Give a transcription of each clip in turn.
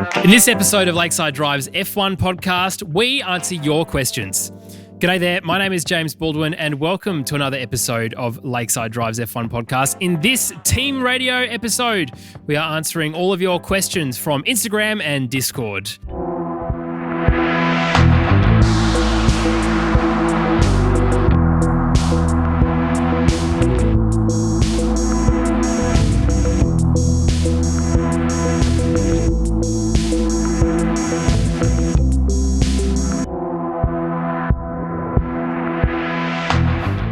In this episode of Lakeside Drive's F1 podcast, we answer your questions. G'day there, my name is James Baldwin and welcome to another episode of Lakeside Drive's F1 podcast. In this team radio episode, we are answering all of your questions from Instagram and Discord.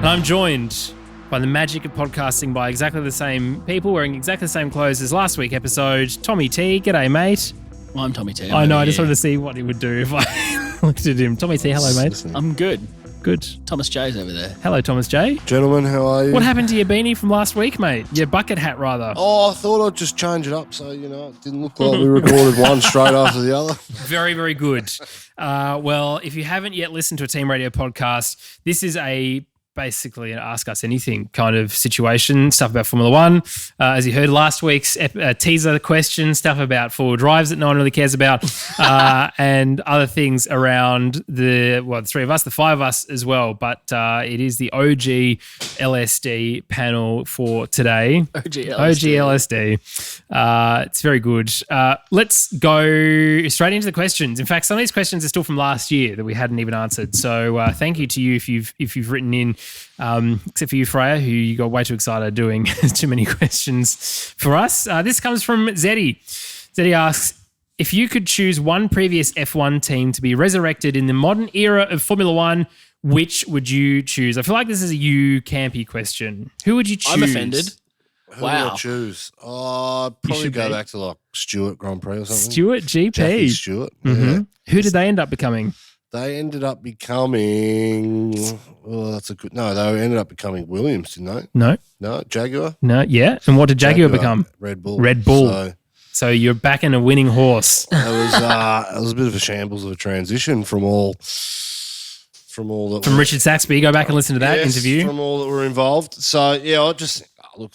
I'm joined by the magic of podcasting by exactly the same people wearing exactly the same clothes as last week's episode. Tommy T, g'day, mate. Well, I'm Tommy T. I know, I just wanted to see what he would do if I looked at him. Tommy T, hello, mate. I'm good. Good. Thomas J's over there. Hello, Thomas J. Gentlemen, how are you? What happened to your beanie from last week, mate? Your bucket hat, rather. Oh, I thought I'd just change it up so, it didn't look like we recorded one straight after the other. Very, very good. Well, if you haven't yet listened to a Team Radio podcast, this is basically an Ask Us Anything kind of situation, stuff about Formula One. As you heard last week's teaser question, stuff about four-wheel drives that no one really cares about, and other things around the three of us, the five of us as well. But it is the OG LSD panel for today. OG LSD. It's very good. Let's go straight into the questions. In fact, some of these questions are still from last year that we hadn't even answered. So thank you to you if you've written in. Except for you, Freya, who you got way too excited doing too many questions for us. This comes from Zeddy. Zeddy asks, if you could choose one previous F1 team to be resurrected in the modern era of Formula One, which would you choose? I feel like this is a Campy question. Who would you choose? I'm offended. Who would I choose? I'd probably go back to like Stewart Grand Prix or something. Stewart GP. Jackie Stewart. Mm-hmm. Yeah. Who did they end up becoming? They ended up becoming. They ended up becoming Williams, didn't they? No, Jaguar. No, yeah. And what did Jaguar become? Red Bull. Red Bull. So you're backing a winning horse. It was a bit of a shambles of a transition from Richard Saxby. Go back and listen to that interview. From all that were involved. So yeah, I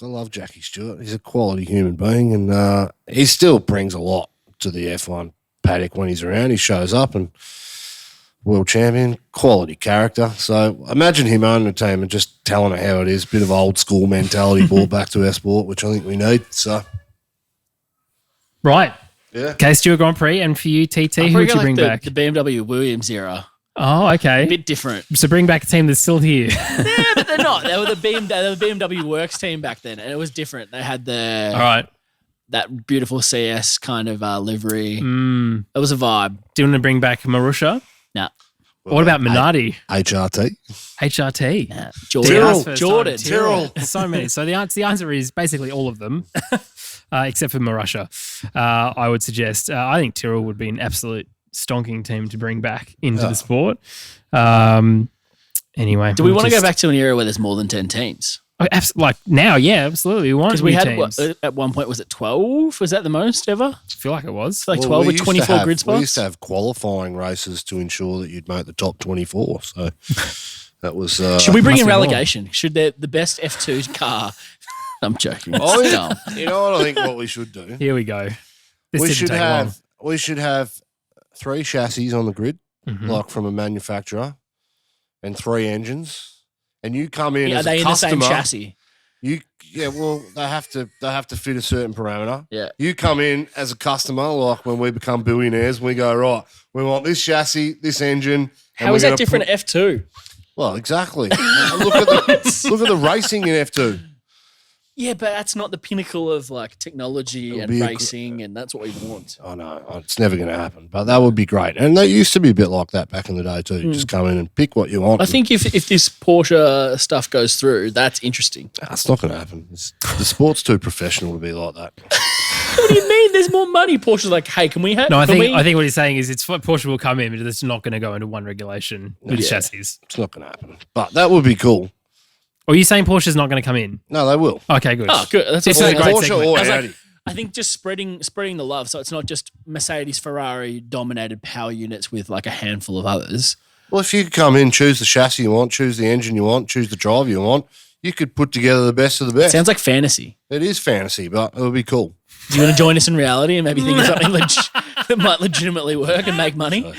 love Jackie Stewart. He's a quality human being, and he still brings a lot to the F1 paddock when he's around. He shows up and world champion, quality character. So imagine him owning a team and just telling it how it is. Bit of old school mentality brought back to our sport, which I think we need. So, right. Yeah. Okay, Stewart Grand Prix. And for you, TT, who would you bring back? The BMW Williams era. Oh, okay. A bit different. So bring back a team that's still here. Yeah, but they're not. They were the BMW Works team back then, and it was different. They had that beautiful CS kind of livery. It was a vibe. Do you want to bring back Marussia? No. What about Minardi? HRT. Yeah. Jordan. Tyrrell. So many. So the answer is basically all of them, except for Marussia. I would suggest. I think Tyrrell would be an absolute stonking team to bring back into the sport. Anyway. Do we want to go back to an era where there's more than 10 teams? Like now, yeah, absolutely. We want because we had at one point, was it 12? Was that the most ever? I feel like it was. Like 12 with 24 grid spots? We used to have qualifying races to ensure that you'd make the top 24. So that was... Should we bring in relegation? Should the best F2 car... I'm joking. You know what I think what we should do? Here we go. We should have 3 chassis on the grid, like from a manufacturer, and 3 engines. And you come in as a customer. Are they in the same chassis? They have to fit a certain parameter. Yeah. You come in as a customer, like when we become billionaires, we go, right, we want this chassis, this engine. How is that different to F2? Well, exactly. Look at the racing in F2. Yeah, but that's not the pinnacle of like technology and racing, and that's what we want. I know. It's never going to happen, but that would be great. And they used to be a bit like that back in the day too. Just come in and pick what you want. I think if this Porsche stuff goes through, that's interesting. That's not going to happen. The sport's too professional to be like that. What do you mean? There's more money. Porsche's like, hey, can we have... No, I think what he's saying is Porsche will come in, but it's not going to go into one regulation with chassis. It's not going to happen. But that would be cool. Or are you saying Porsche's not going to come in? No, they will. Okay, good. Oh, good. That's a great Porsche segment. or Audi. I think just spreading the love, so it's not just Mercedes, Ferrari dominated power units with like a handful of others. Well, if you come in, choose the chassis you want, choose the engine you want, choose the drive you want, you could put together the best of the best. Sounds like fantasy. It is fantasy, but it would be cool. Do you want to join us in reality and maybe think of something that might legitimately work and make money.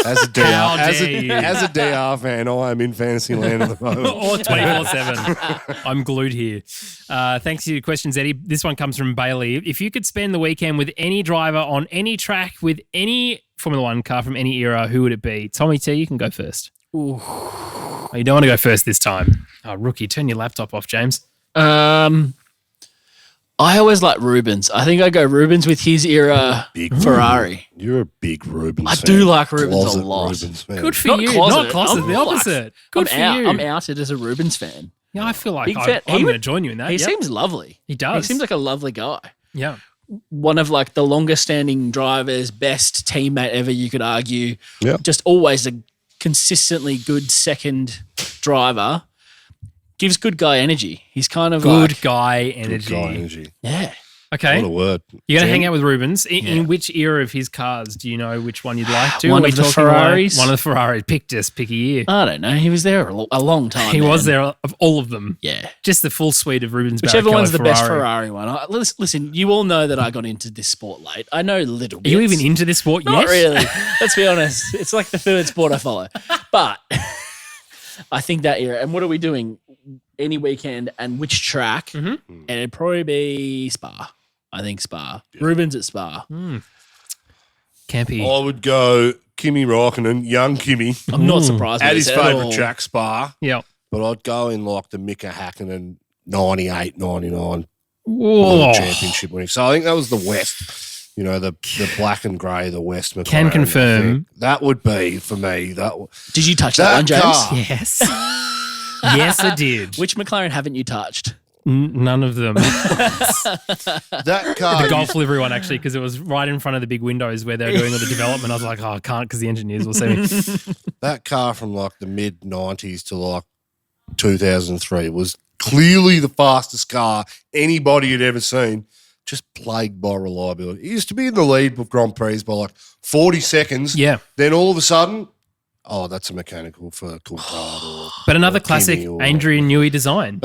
As a DR fan, I am in fantasy land at the moment. Or 24/7. I'm glued here. Thanks for your questions, Eddie. This one comes from Bailey. If you could spend the weekend with any driver on any track with any Formula One car from any era, who would it be? Tommy T, you can go first. Ooh. Oh, you don't want to go first this time. Oh, rookie, turn your laptop off, James. I always like Rubens. I think I go Rubens with his era Ferrari. You're a big Rubens fan. I do like Rubens Closet a lot. Rubens fan. Good for Not you. closet. Not closet, I'm the opposite. Good for you. I'm outed as a Rubens fan. Yeah, I feel like Big fan. I'm going to join you in that. He Yep. seems lovely. He does. He seems like a lovely guy. Yeah. One of like the longest standing drivers, best teammate ever, you could argue. Yeah. Just always a consistently good second driver. Gives good guy energy. He's kind of Good like, guy energy. Good guy energy. yeah. Okay. What a word. You're going to Jim? hang out with Rubens. In which era of his cars do you know which one you'd like to? One Are we of the talking Ferraris? One of the Ferraris. Pick a year. I don't know. He was there a long time. He was man. there of all of them. Yeah. Just the full suite of Rubens Whichever Barrichello one's the best Ferrari. Ferrari one. Listen, you all know that I got into this sport late. I know little Are bits. you even into this sport yet? Not really. Let's be honest. It's like the third sport I follow. But I think that era. And what are we doing any weekend and which track? And it'd probably be Spa. I think Spa. Yeah. Rubens at Spa. Campy. I would go Kimi Räikkönen, young Kimi, I'm not surprised. at with his this favourite all. track, Spa. Yeah. But I'd go in like the Mika Hakkinen 98, 99 Whoa. championship winning. So I think that was the West. You know, the black and grey, the West McLaren. Can confirm. That would be, for me, Did you touch that one, James? car. Yes. Yes, I did. Which McLaren haven't you touched? None of them. That car. The golf livery one, actually, because it was right in front of the big windows where they were doing all the development. I was like, oh, I can't because the engineers will see me. That car from like the mid-90s to like 2003 was clearly the fastest car anybody had ever seen, just plagued by reliability. It used to be in the lead with Grand Prix by like 40 seconds. Yeah. Then all of a sudden, oh, that's a mechanical for Coulthard or But another or classic Kimi or- Adrian Newey design.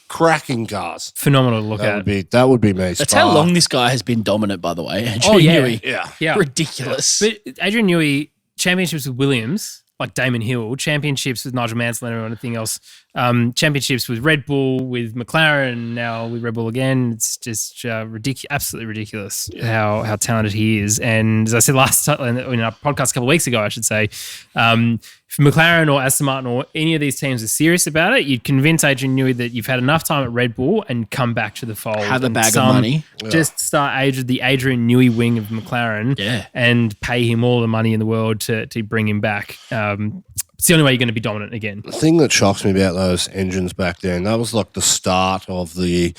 cracking cars. Phenomenal to look at. That would be me. That's Spa. how long this guy has been dominant, by the way. Adrian Oh, yeah. Newey. Yeah. Yeah. Ridiculous. But Adrian Newey, championships with Williams, like Damon Hill, championships with Nigel Mansell and anything else, championships with Red Bull, with McLaren, now with Red Bull again. It's just absolutely ridiculous how talented he is. And as I said last time, in our podcast a couple of weeks ago, I should say, if McLaren or Aston Martin or any of these teams are serious about it, you'd convince Adrian Newey that you've had enough time at Red Bull and come back to the fold. Have a and bag of money. Just start the Adrian Newey wing of McLaren and pay him all the money in the world to bring him back. It's the only way you're going to be dominant again. The thing that shocks me about those engines back then, that was like the start of the,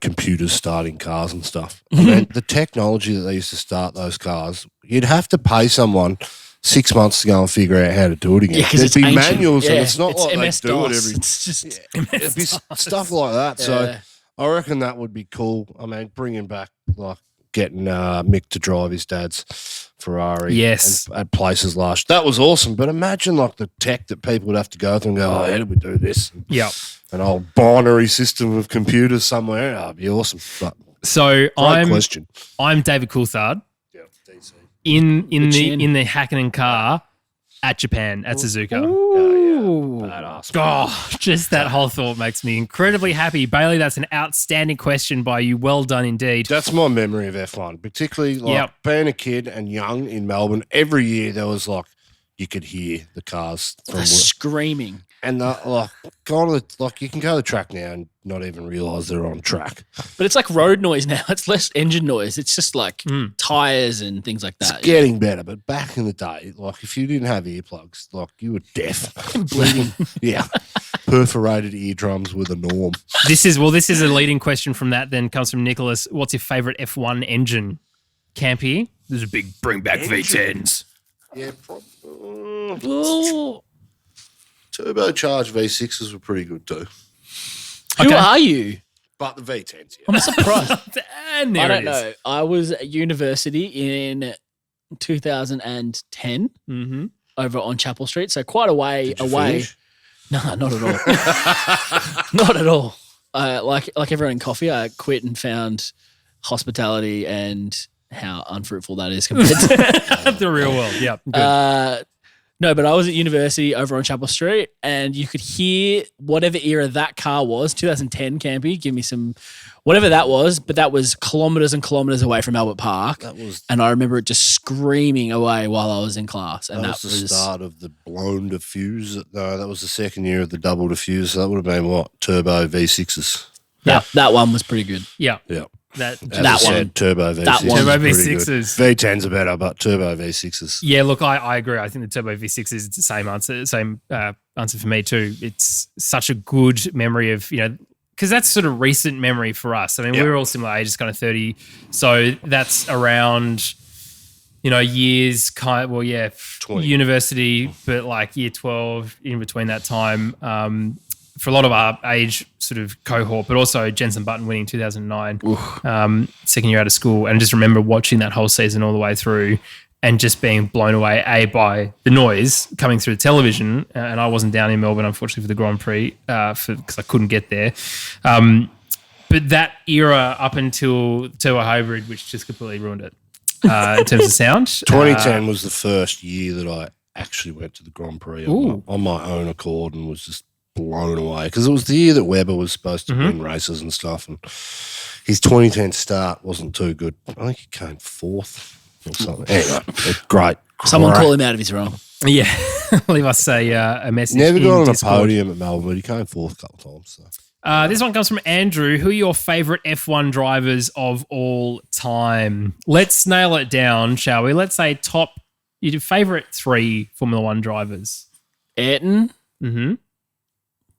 computers starting cars and stuff. I mean, the technology that they used to start those cars, you'd have to pay someone 6 months to go and figure out how to do it again. Yeah, 'cause There'd it's be ancient. manuals Yeah, and it's not it's like MS they do it DOS. every... It's just It'd be stuff like that. So I reckon that would be cool. I mean, bringing back, like, getting Mick to drive his dad's Ferrari at places last. That was awesome. But imagine, like, the tech that people would have to go through and go, how did we do this? Yeah. An old binary system of computers somewhere. That'd be awesome. But So question. I'm David Coulthard Yeah, DC. in the Hakkinen car at Japan at Suzuka. Badass. Oh, just that whole thought makes me incredibly happy. Bailey, that's an outstanding question by you. Well done indeed. That's my memory of F1, particularly like being a kid and young in Melbourne. Every year there was like, you could hear the cars from screaming. And you can go to the track now and not even realise they're on track. But it's like road noise now. It's less engine noise. It's just like tires and things like that. It's getting better, but back in the day, like if you didn't have earplugs, like you were deaf. Bleeding. Yeah. Perforated eardrums were the norm. This is a leading question from that then comes from Nicholas. What's your favourite F1 engine? Campy? There's a big bring back V10s. Yeah, turbocharged V6s were pretty good too. Who are you? But the V10s, yeah. I'm surprised. And there I don't it is. know. I was at university in 2010 over on Chapel Street, so quite a way away. Finish? No, not at all. Not at all. Like everyone in coffee, I quit and found hospitality and how unfruitful that is compared to the real world. Yeah. Good. No, but I was at university over on Chapel Street, and you could hear whatever era that car was, 2010 Campy, give me some, whatever that was, but that was kilometres and kilometres away from Albert Park. And I remember it just screaming away while I was in class. And that was the start of the blown diffuse. No, that was the second year of the double diffuse. So that would have been what? Turbo V6s. Yeah, that one was pretty good. Yeah. Yeah. That one. Turbo V6s. That one. Turbo V6s. V10s are better, but Turbo V6s. Yeah, look, I agree. I think the Turbo V6 is the same answer for me too. It's such a good memory of, because that's sort of recent memory for us. I mean, we're all similar ages, kind of 30. So that's around, years 20. University, but like year 12 in between that time. For a lot of our age sort of cohort, but also Jenson Button winning 2009, second year out of school. And I just remember watching that whole season all the way through and just being blown away, by the noise coming through the television. And I wasn't down in Melbourne, unfortunately, for the Grand Prix because I couldn't get there. But that era up until Turbo Hybrid, which just completely ruined it in terms of sound. 2010 was the first year that I actually went to the Grand Prix on my own accord and was just blown away because it was the year that Webber was supposed to win races and stuff, and his 2010 start wasn't too good. I think he came fourth or something. Anyway, great. Someone call him out if he's wrong. Yeah, leave us a message. Never got on Discord. a podium at Melbourne, but he came fourth a couple of times. So. This one comes from Andrew. Who are your favourite F1 drivers of all time? Let's nail it down, shall we? Let's say your favourite 3 Formula 1 drivers. Ayrton. Mm-hmm.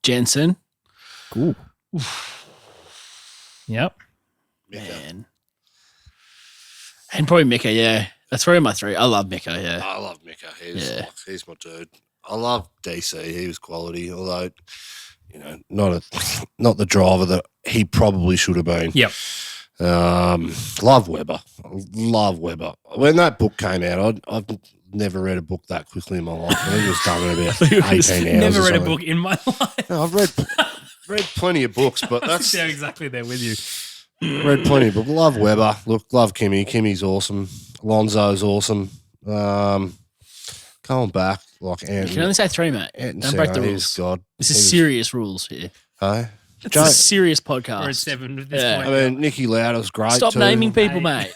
Jensen. Cool. Yep. Man. And probably Mika, yeah. That's probably my 3. I love Mika, yeah. I love Mika. He's my dude. I love DC. He was quality, although, not the driver that he probably should have been. Yep. Love Webber. Love Webber. When that book came out, I've never read a book that quickly in my life. I think it was done in about 18 hours. Never read a book in my life. No, I've read plenty of books, but that's yeah, exactly there with you. Read plenty of books. Love Webber. Look, love Kimmy. Kimmy's awesome. Alonso's awesome. Going back, like Anton. You can only say 3, mate. Don't break the rules. God. This is serious rules here. Hey? It's a serious podcast. We're at 7 at this point. I mean, Nicky Lauda's great. Stop naming people, mate.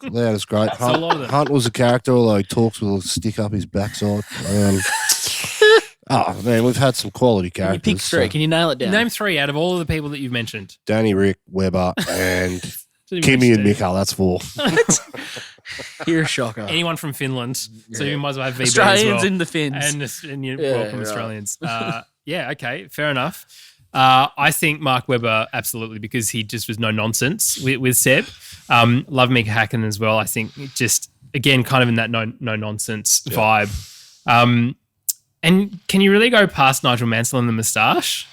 Lauda's great. Hunt was a character, although he talks with a stick up his backside. Oh, man, we've had some quality characters. Can you pick 3? Can you nail it down? Name 3 out of all of the people that you've mentioned. Danny, Rick, Webber, and Kimmy and Mika. That's 4. You're a shocker. Anyone from Finland. So you might as well have VB Australians as well. in the Finns. And you're welcome, Australians. Yeah, okay, fair enough. I think Mark Webber, absolutely, because he just was no nonsense with Seb. Love Mika Hakkinen as well. I think just, again, kind of in that no nonsense vibe. And can you really go past Nigel Mansell and the moustache?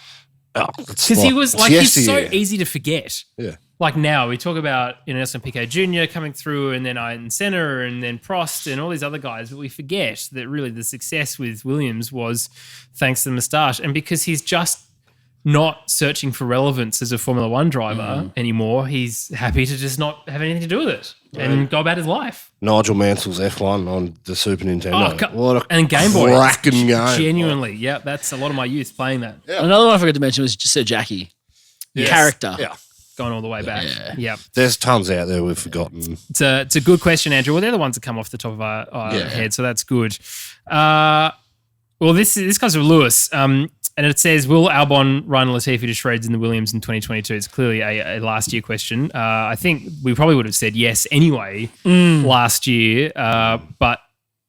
Because he was like, he's so easy to forget. Yeah. Like now we talk about Nelson Piquet Jr. coming through and then Ayrton Senna and then Prost and all these other guys, but we forget that really the success with Williams was thanks to the moustache. And because he's just not searching for relevance as a Formula One driver anymore, he's happy to just not have anything to do with it and go about his life. Nigel Mansell's F1 on the Super Nintendo. What a and Game Boy. Cracking game. Genuinely, yeah, that's a lot of my youth playing that. Yeah. Another one I forgot to mention was just Sir Jackie. Yes. Character. Yeah. Going all the way back. Yeah. There's tons out there we've forgotten. It's a good question, Andrew. Well, they're the ones that come off the top of our head, so that's good. Well, this comes from Lewis, and it says, will Albon run Latifi to shreds in the Williams in 2022? It's clearly a last year question. I think we probably would have said yes anyway last year, but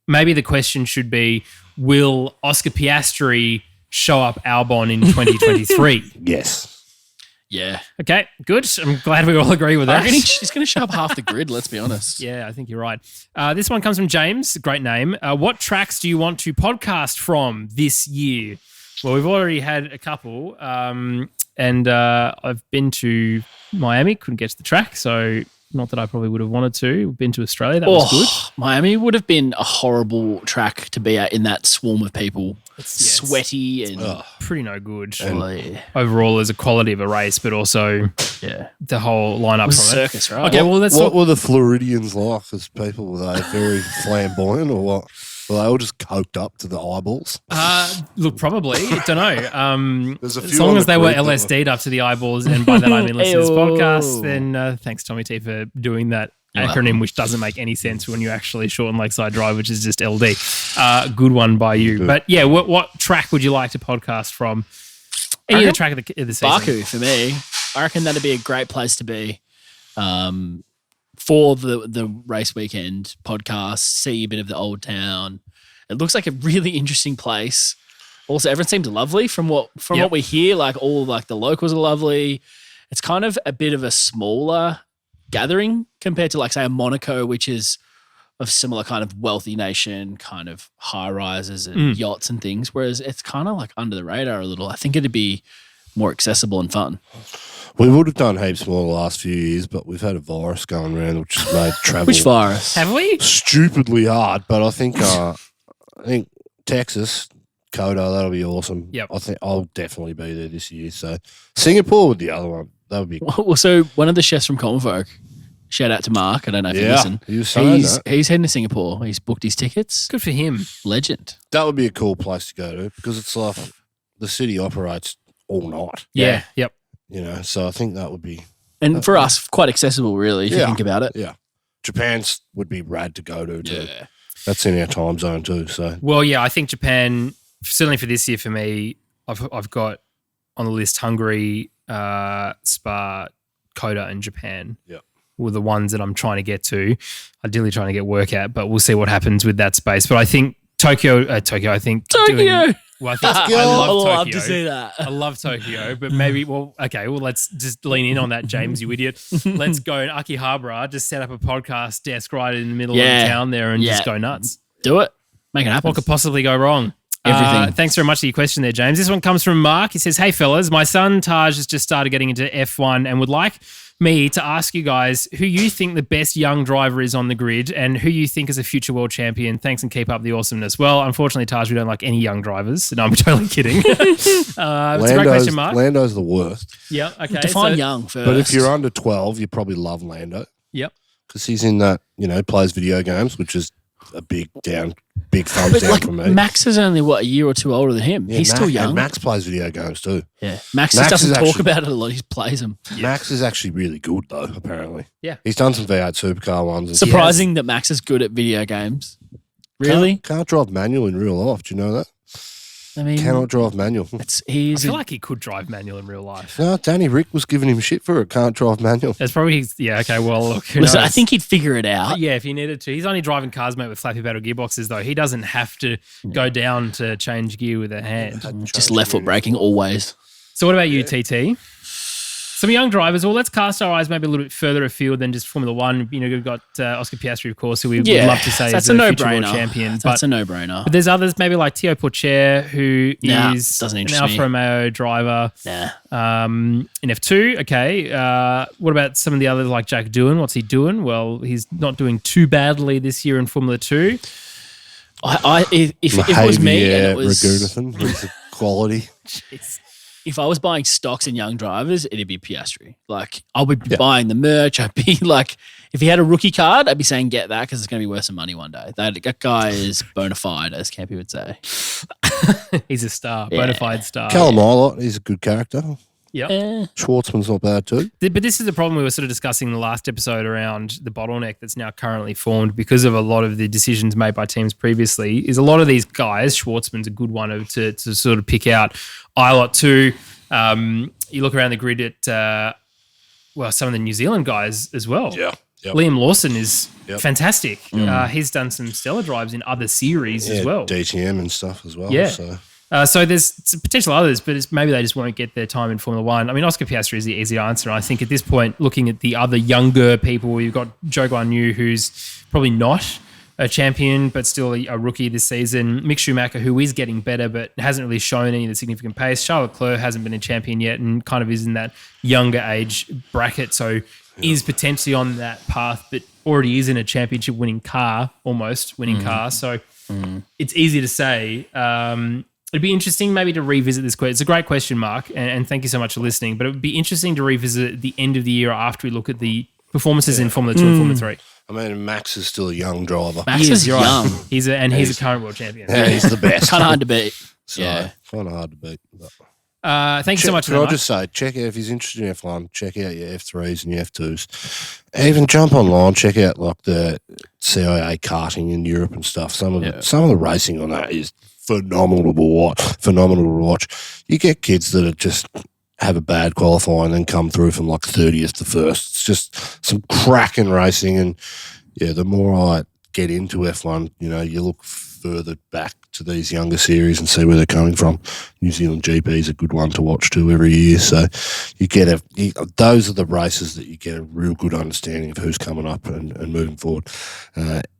maybe the question should be, will Oscar Piastri show up Albon in 2023? Yes. Yeah. Okay, good. I'm glad we all agree with that. He's going to show up half the grid, let's be honest. Yeah, I think you're right. This one comes from James. Great name. What tracks do you want to podcast from this year? Well, we've already had a couple, and I've been to Miami, couldn't get to the track, so Not that I probably would have wanted to. Been to Australia. That was good. Miami would have been a horrible track to be at in that swarm of people. It's sweaty and pretty no good. And overall, as a quality of a race, but also the whole lineup. It was a circus, right? Okay, well, what were the Floridians like as people? Were they very flamboyant or what? Were they all just coked up to the eyeballs? Look, probably. I don't know. There's a few as long on as the they were grid that LSD'd up to the eyeballs, and by that I mean listen to this podcast, then thanks, Tommy T, for doing that acronym, which doesn't make any sense when you actually shorten Lakeside Drive, which is just LD. Good one by you. Good. But yeah, what track would you like to podcast from? Any of the track of the season? Baku, for me. I reckon that'd be a great place to be. For the race weekend podcast, see a bit of the old town. It looks like a really interesting place. Also, everyone seems lovely from what we hear. Like all the locals are lovely. It's kind of a bit of a smaller gathering compared to say a Monaco, which is of similar kind of wealthy nation, kind of high rises and yachts and things. Whereas it's kind of under the radar a little. I think it'd be more accessible and fun. We would have done heaps more the last few years, but we've had a virus going around which has made travel. Which virus? Have we? Stupidly hard, but I think Texas, Coda, that'll be awesome. Yep. I think I'll definitely be there this year. So Singapore with the other one. That would be well, so one of the chefs from Common Folk, shout out to Mark, I don't know if you listen. He's heading to Singapore. He's booked his tickets. Good for him. Legend. That would be a cool place to go to because it's like the city operates all night. Yeah. Yep. So I think that would be... And for us, quite accessible, really, if you think about it. Yeah. Japan's would be rad to go to, too. Yeah. That's in our time zone, too. So. Well, yeah, I think Japan, certainly for this year for me, I've got on the list Hungary, Spa, Coda, and Japan. Yeah. Were the ones that I'm trying to get to. Ideally trying to get work at, but we'll see what happens with that space. But I think Tokyo. I think Tokyo. Well, I love Tokyo. To see that. I love Tokyo, but maybe, let's just lean in on that, James, you idiot. Let's go in Akihabara, just set up a podcast desk right in the middle of the town there and just go nuts. Do it. Make it happen. What could possibly go wrong? Everything. Thanks very much for your question there, James. This one comes from Mark. He says, hey, fellas, my son Taj has just started getting into F1 and would like me to ask you guys who you think the best young driver is on the grid and who you think is a future world champion. Thanks and keep up the awesomeness. Well, unfortunately, Taj, we don't like any young drivers. No, I'm totally kidding. It's a great question, Mark. Lando's the worst. Yeah, okay. Define young first. But if you're under 12, you probably love Lando. Yep. Because he's in that, plays video games, which is a big thumbs down for me. Max is only, a year or two older than him. Yeah, he's still young. And Max plays video games too. Yeah. Max just doesn't talk about it a lot. He plays them. Max is actually really good though, apparently. Yeah. He's done some V8 Supercar ones. And surprising that Max is good at video games. Really? Can't drive manual in real life. Do you know that? I mean, cannot drive manual. I feel like he could drive manual in real life. No, Danny Rick was giving him shit for it. Can't drive manual. That's probably okay. Well, look, listen, I think he'd figure it out. Yeah, if he needed to. He's only driving cars, mate, with flappy paddle gearboxes, though. He doesn't have to go down to change gear with a hand. Just left foot braking always. So, what about you, TT? Some young drivers. Well, let's cast our eyes maybe a little bit further afield than just Formula One. We've got Oscar Piastri, of course, who we would love to say is a future world champion. That's a no-brainer. But there's others, maybe like Teo Pourchaire, who is an Alfa Romeo driver in F2. Okay. What about some of the others like Jack Doohan? What's he doing? Well, he's not doing too badly this year in Formula 2. If it was me and it was... Raghunathan, he's a quality. Jeez. If I was buying stocks in young drivers, it'd be Piastri. I would be buying the merch. I'd be if he had a rookie card, I'd be saying get that because it's going to be worth some money one day. That guy is bona fide, as Campy would say. He's a star, bona fide star. Callum Ilott, he's a good character. Yep. Schwartzman's not bad too. But this is the problem we were sort of discussing in the last episode around the bottleneck that's now currently formed because of a lot of the decisions made by teams previously. Is a lot of these guys, Schwartzman's a good one to sort of pick out. Ilott too. You look around the grid at some of the New Zealand guys as well. Yeah. Yep. Liam Lawson is fantastic. He's done some stellar drives in other series as well. DTM and stuff as well. Yeah. So there's some potential others, but maybe they just won't get their time in Formula One. I mean, Oscar Piastri is the easy answer. I think at this point, looking at the other younger people, you've got Zhou Guanyu, who's probably not a champion, but still a rookie this season. Mick Schumacher, who is getting better, but hasn't really shown any of the significant pace. Charles Leclerc hasn't been a champion yet and kind of is in that younger age bracket. So is potentially on that path, but already is in a championship winning car, almost winning car. So it's easy to say. It'd be interesting maybe to revisit this question. It's a great question, Mark, and thank you so much for listening. But it would be interesting to revisit at the end of the year after we look at the performances in Formula 2 and Formula 3. I mean, Max is still a young driver. Max is young. He's a current world champion. Yeah, he's the best. Kind of hard to beat. So, kind of hard to beat. But. Thank you so much for that. I'll just say, check out if he's interested in F1. Check out your F3s and your F2s. Even jump online, check out like the CIA karting in Europe and stuff. Some of the racing on that is phenomenal to watch. You get kids that are just have a bad qualifying and then come through from like 30th to first. It's just some cracking racing, and the more I get into F1, you look further back to these younger series and see where they're coming from. New Zealand GP is a good one to watch too every year. So you get those are the races that you get a real good understanding of who's coming up and moving forward.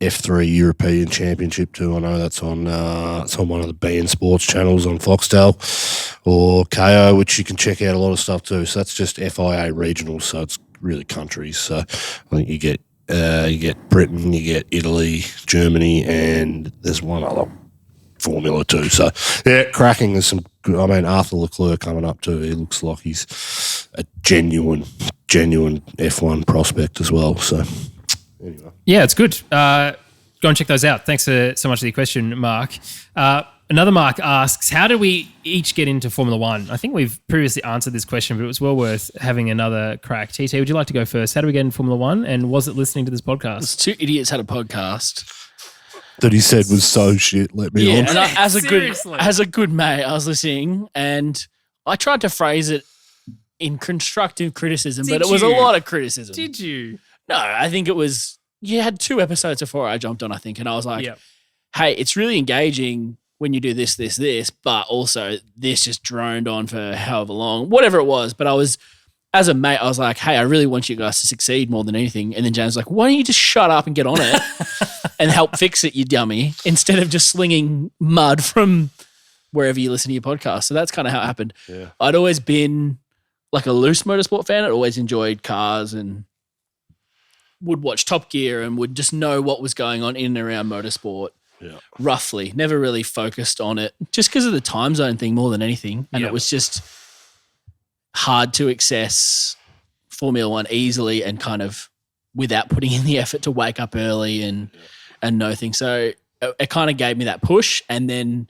F3 European Championship too. I know that's on one of the BN Sports channels on Foxtel or KO, which you can check out a lot of stuff too. So that's just FIA regional. So it's really countries. So I think you get Britain, you get Italy, Germany, and there's one other Formula 2. So, cracking. There's some good. I mean, Arthur Leclerc coming up too. He looks like he's a genuine F1 prospect as well. So, anyway. Yeah, it's good. Go and check those out. Thanks so much for the question, Mark. Another Mark asks, how do we each get into Formula 1? I think we've previously answered this question, but it was well worth having another crack. TT, would you like to go first? How do we get into Formula 1? And was it listening to this podcast? Two idiots had a podcast that he said was so shit. Let me on. And as a good mate, I was listening and I tried to phrase it in constructive criticism, but it was a lot of criticism. Did you? No, I think it was, you had 2 episodes before I jumped on, I think, and I was like, hey, it's really engaging when you do this, but also this just droned on for however long, whatever it was. But as a mate, I was like, hey, I really want you guys to succeed more than anything. And then James was like, why don't you just shut up and get on it and help fix it, you dummy, instead of just slinging mud from wherever you listen to your podcast. So that's kind of how it happened. Yeah. I'd always been like a loose motorsport fan. I'd always enjoyed cars and would watch Top Gear and would just know what was going on in and around motorsport. Yeah. Roughly. Never really focused on it just because of the time zone thing more than anything. And it was just hard to access Formula 1 easily and kind of without putting in the effort to wake up early and know things. So it kind of gave me that push. And then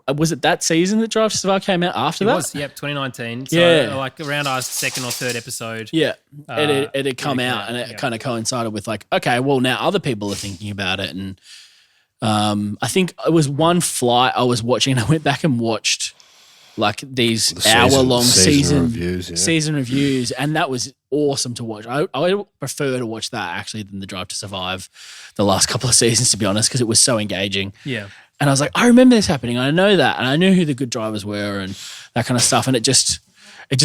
was it that season that Drive to Survive came out after that? It was, 2019. So like around our 2nd or 3rd episode. Yeah. It had come out and it kind of coincided with like, okay, well now other people are thinking about it. And I think it was one flight I was watching and I went back and watched like these hour-long season reviews, and that was awesome to watch. I prefer to watch that actually than the Drive to Survive the last couple of seasons, to be honest, because it was so engaging. Yeah. And I was like, I remember this happening. I know that. And I knew who the good drivers were and that kind of stuff. And it just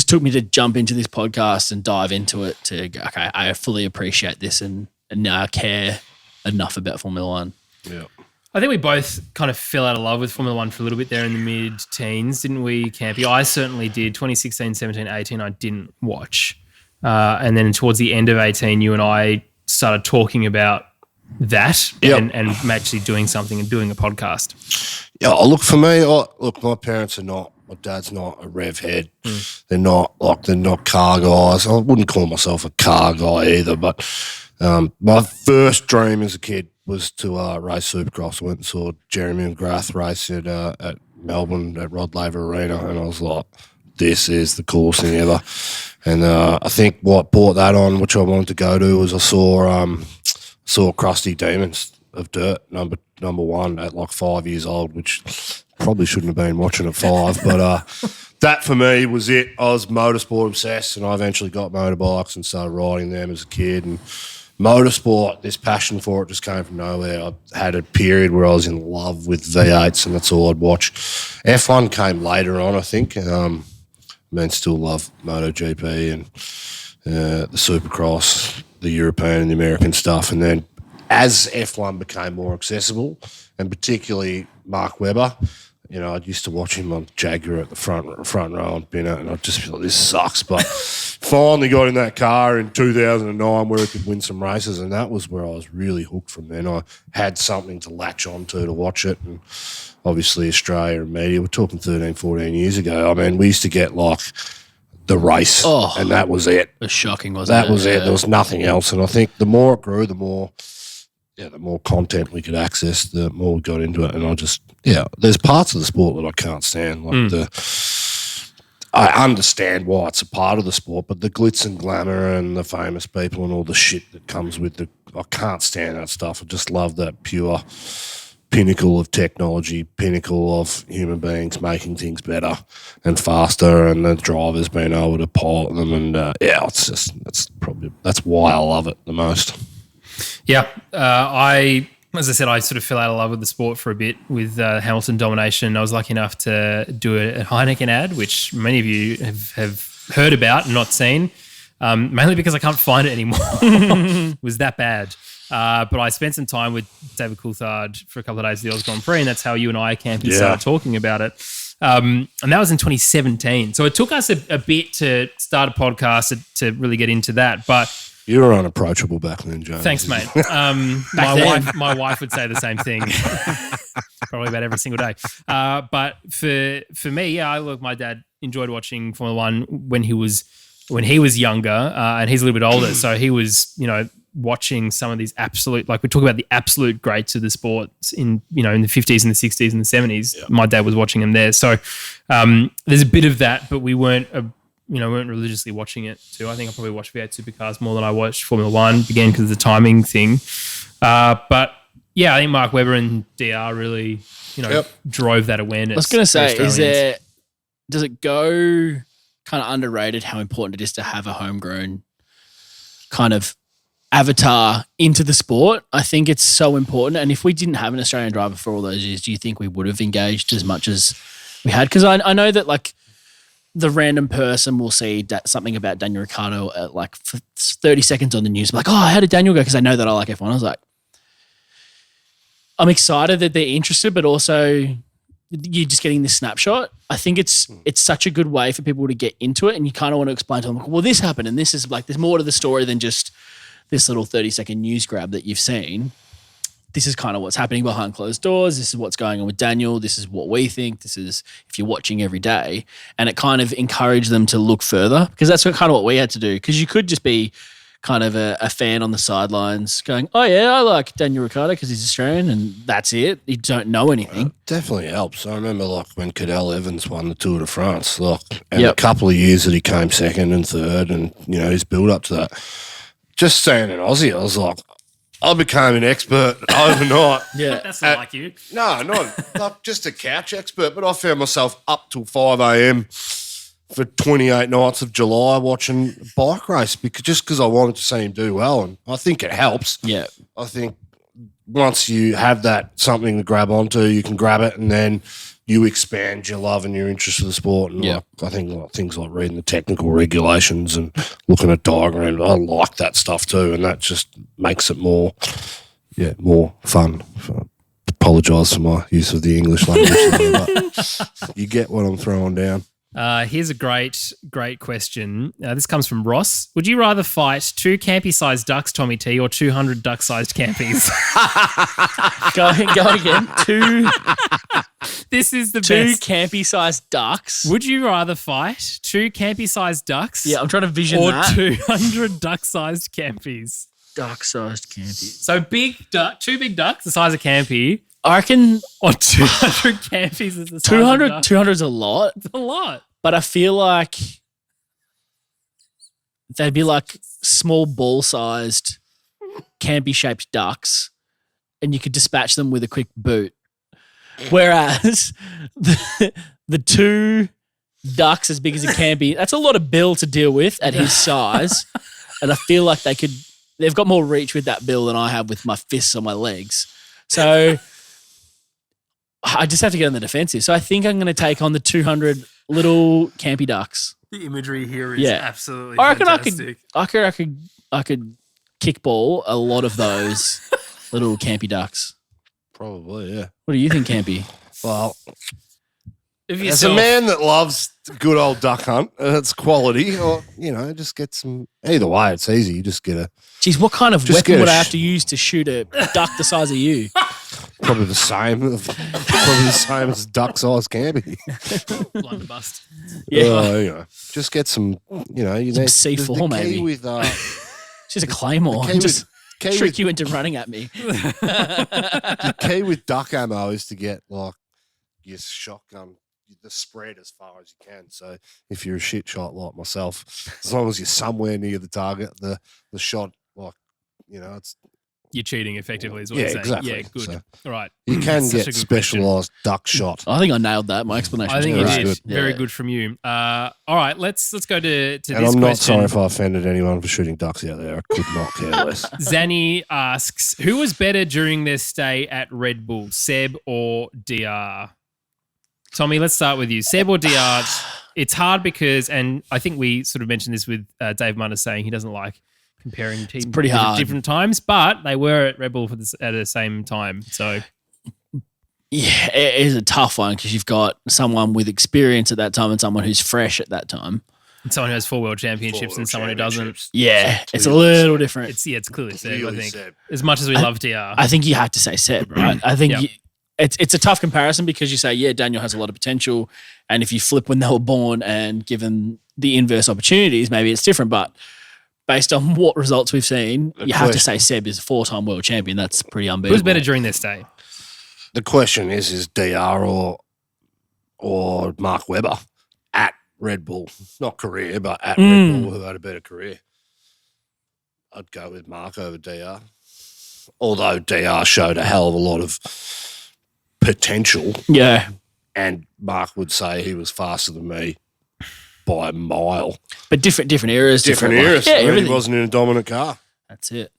took me to jump into this podcast and dive into it to go, okay, I fully appreciate this and now I care enough about Formula 1. Yeah. I think we both kind of fell out of love with Formula 1 for a little bit there in the mid-teens, didn't we, Campy? I certainly did. 2016, 17, 18, I didn't watch. And then towards the end of 18, you and I started talking about that and actually doing something and doing a podcast. Yeah, look, for me, my parents are not, my dad's not a rev head. They're not car guys. I wouldn't call myself a car guy either, but my first dream as a kid was to race Supercross. I went and saw Jeremy McGrath race at Melbourne at Rod Laver Arena, and I was like, this is the coolest thing ever. And I think what brought that on, which I wanted to go to, was I saw Krusty Demons of Dirt, number 1 at like 5 years old, which probably shouldn't have been watching at 5, but that for me was it. I was motorsport obsessed, and I eventually got motorbikes and started riding them as a kid. And motorsport, this passion for it just came from nowhere. I had a period where I was in love with V8s, and that's all I'd watch. F1 came later on, I think. Still love MotoGP and the Supercross, the European and the American stuff. And then as F1 became more accessible, and particularly Mark Webber, you know, I used to watch him on Jaguar at the front row on Binner, and I'd just feel this sucks. But finally got in that car in 2009 where it could win some races, and that was where I was really hooked from then. I had something to latch onto to watch it, and obviously Australia and media, we're talking 13, 14 years ago. I mean, we used to get like the race, and that was it. It was shocking, wasn't it? That was it. There was nothing else. And I think the more it grew, the more content we could access, the more we got into it. And I just, there's parts of the sport that I can't stand. Like I understand why it's a part of the sport, but the glitz and glamour and the famous people and all the shit that comes with I can't stand that stuff. I just love that pure pinnacle of technology, pinnacle of human beings making things better and faster, and the drivers being able to pilot them. And that's why I love it the most. Yeah, as I said, I sort of fell out of love with the sport for a bit with Hamilton Domination. I was lucky enough to do a Heineken ad, which many of you have heard about and not seen, mainly because I can't find it anymore. It was that bad. But I spent some time with David Coulthard for a couple of days at the Oz Grand Prix, and that's how you and I, Campy, started talking about it. And that was in 2017. So it took us a bit to start a podcast to really get into that, but you were unapproachable back then, James. Thanks, mate. My wife would say the same thing, probably about every single day. But for me, look, my dad enjoyed watching Formula One when he was younger, and he's a little bit older, so he was, watching some of these absolute, like we talk about the absolute greats of the sport in the 50s and the 60s and the 70s. Yeah. My dad was watching them there, so there's a bit of that, but we weren't religiously watching it too. I think I probably watched V8 Supercars more than I watched Formula One, again, because of the timing thing. But yeah, I think Mark Webber and DR really, drove that awareness. I was going to say, does it go kind of underrated how important it is to have a homegrown kind of avatar into the sport? I think it's so important. And if we didn't have an Australian driver for all those years, do you think we would have engaged as much as we had? Because I know that like the random person will see something about Daniel Ricciardo at like for 30 seconds on the news, like, how did Daniel go? Because I know that I like F1. I was like, I'm excited that they're interested, but also you're just getting this snapshot. I think it's such a good way for people to get into it, and you kind of want to explain to them, like, well, this happened, and this is like, there's more to the story than just this little 30-second news grab that you've seen. This is kind of what's happening behind closed doors. This is what's going on with Daniel. This is what we think. This is if you're watching every day. And it kind of encouraged them to look further, because that's kind of what we had to do. Because you could just be kind of a fan on the sidelines going, oh, yeah, I like Daniel Ricciardo because he's Australian, and that's it. You don't know anything. It definitely helps. I remember like when Cadel Evans won the Tour de France, and a couple of years that he came second and third, and, his build up to that. Just saying an Aussie, I was like, I became an expert overnight. Yeah, that's not like you. No, not just a couch expert, but I found myself up till 5 a.m. for 28 nights of July watching bike race because I wanted to see him do well, and I think it helps. Yeah, I think once you have that something to grab onto, you can grab it, and then you expand your love and your interest in the sport. And I think things like reading the technical regulations and looking at diagrams, I like that stuff too, and that just makes it more fun. Apologise for my use of the English language, but you get what I'm throwing down. Here's a great question. This comes from Ross. Would you rather fight 2 Campy-sized ducks, Tommy T, or 200 duck-sized Campies? Go again. 2. This is the 2 best. 2 Campy-sized ducks. Would you rather fight 2 Campy-sized ducks? Yeah, I'm trying to vision or that. Or 200 duck-sized Campies? Duck-sized Campy. So two big ducks, the size of Campy. I reckon, or 200 Campies is the size 200, of 200 is a lot. It's a lot. But I feel like they'd be like small ball-sized Campy-shaped ducks, and you could dispatch them with a quick boot. Whereas the 2 ducks as big as a Campy, that's a lot of bill to deal with at his size. And I feel like they've got more reach with that bill than I have with my fists on my legs. So I just have to get on the defensive. So I think I'm going to take on the 200 little Campy ducks. The imagery here is absolutely I reckon fantastic. I could kickball a lot of those Little Campy ducks. Probably, yeah. What do you think, Campy? Well, If as a man that loves good old duck hunt, it's quality, or, just get some. Either way, it's easy. You just get a. Geez, what kind of Just weapon get a would I have to use to shoot a duck the size of you? Probably the same. Probably the same as duck size Campy. blunderbuss. Yeah. Just get some. You need C4 the key maybe. with She's a claymore. key And just key trick with- you into running at me. the key with duck ammo is to get like your shotgun, the spread as far as you can. So if you're a shit shot like myself, as long as you're somewhere near the target, the shot, it's You're cheating effectively is what yeah, you're saying. exactly. Yeah, good. So All right. you can Such a get good specialised duck shot. I think I nailed that. My explanation. I think you was did. Good. Very Yeah. good from you. All right, let's go to And this I'm not question. sorry if I offended anyone for shooting ducks out there. I could not care less. Zanny asks, who was better during their stay at Red Bull, Seb or DR? Tommy, let's start with you. Seb or DR? It's hard because, and I think we sort of mentioned this with Dave Munner saying he doesn't like comparing teams pretty at hard. different times, but they were at Red Bull at the same time. So Yeah, it is a tough one because you've got someone with experience at that time and someone who's fresh at that time. someone who has 4 world championships and someone who doesn't. Yeah, it's a little different. It's clearly Seb, I Clearly think. Seb. As much as we love DR. I think you have to say Seb, right? I think Yep. it's a tough comparison because you say, yeah, Daniel has a lot of potential. And if you flip when they were born and given the inverse opportunities, maybe it's different. But based on what results we've seen, you have to say Seb is a 4-time world champion. That's pretty unbeatable. Who's better during their stay? The question is DR or Mark Webber at Red Bull? Not career, but at Red Bull, who had a better career. I'd go with Mark over DR. Although DR showed a hell of a lot of potential, Yeah. and Mark would say he was faster than me by a mile. But different eras. Different like- eras. yeah, I mean, he everything. wasn't in a dominant car. That's it.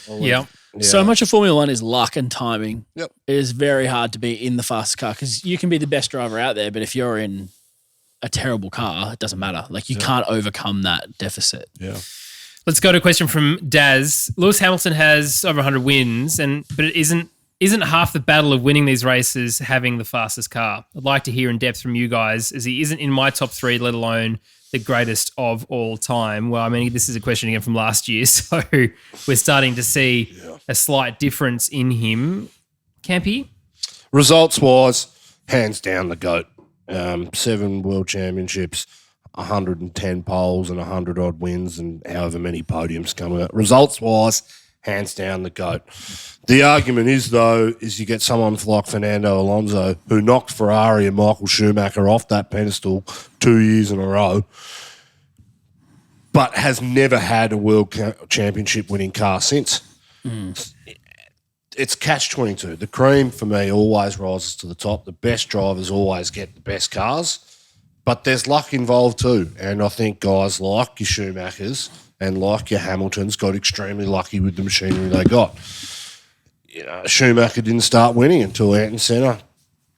Yeah. So much of Formula One is luck and timing. Yep. It is very hard to be in the fastest car because you can be the best driver out there, but if you're in a terrible car, it doesn't matter. Like you can't overcome that deficit. Yeah. Let's go to a question from Daz. Lewis Hamilton has over 100 wins, but it isn't half the battle of winning these races having the fastest car. I'd like to hear in depth from you guys, as he isn't in my top 3, let alone the greatest of all time. Well, I mean, this is a question again from last year, so we're starting to see a slight difference in him. Campy? Results-wise, hands down the GOAT. 7 world championships, 110 poles and 100-odd wins and however many podiums come out. Results-wise, hands down the GOAT. The argument is, though, you get someone like Fernando Alonso who knocked Ferrari and Michael Schumacher off that pedestal 2 years in a row, but has never had a world championship winning car since. It's catch-22. The cream, for me, always rises to the top. The best drivers always get the best cars, but there's luck involved too. And I think guys like your Schumachers and like your Hamiltons got extremely lucky with the machinery they got. Schumacher didn't start winning until Ayrton Senna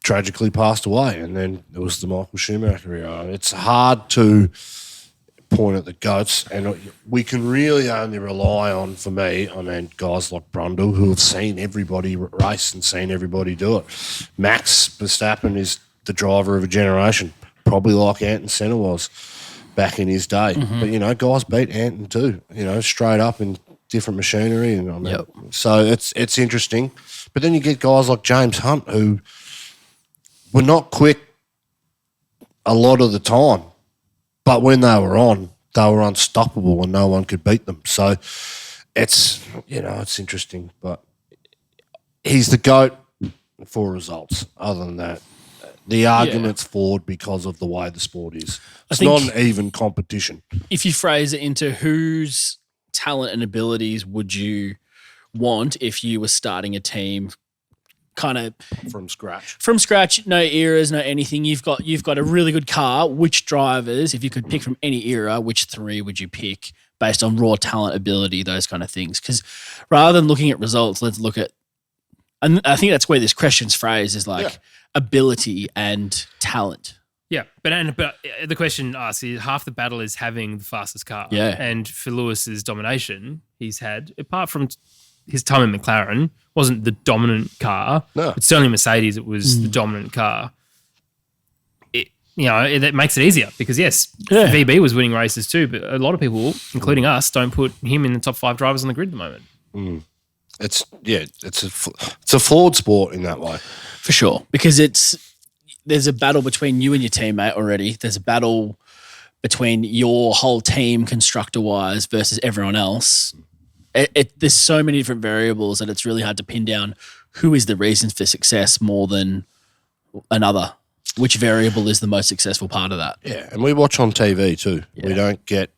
tragically passed away, and then it was the Michael Schumacher era. It's hard to point at the GOATs, and we can really only rely on, for me, guys like Brundle who have seen everybody race and seen everybody do it. Max Verstappen is the driver of a generation, probably like Ayrton Senna was back in his day. But, guys beat Ayrton too, straight up in different machinery. And So it's interesting. But then you get guys like James Hunt who were not quick a lot of the time, but when they were unstoppable and no one could beat them. So it's interesting. But he's the GOAT for results. Other than that, the argument's flawed because of the way the sport is. It's not an even competition. If you phrase it into whose talent and abilities would you want if you were starting a team kind of From scratch, no eras, no anything. You've got a really good car. Which drivers, if you could pick from any era, which 3 would you pick based on raw talent, ability, those kind of things? Because rather than looking at results, let's look at, and I think that's where this question's phrase is like ability and talent. Yeah, but the question asks is half the battle is having the fastest car. Yeah. And for Lewis's domination, he's had, apart from his time in McLaren wasn't the dominant car. No. But certainly Mercedes, it was the dominant car. That makes it easier because, yes, VB was winning races too, but a lot of people, including us, don't put him in the top 5 drivers on the grid at the moment. It's a flawed sport in that way. For sure, because there's a battle between you and your teammate already. There's a battle between your whole team constructor-wise versus everyone else. There's so many different variables that it's really hard to pin down who is the reason for success more than another. Which variable is the most successful part of that? Yeah, and we watch on TV too. Yeah. We don't get,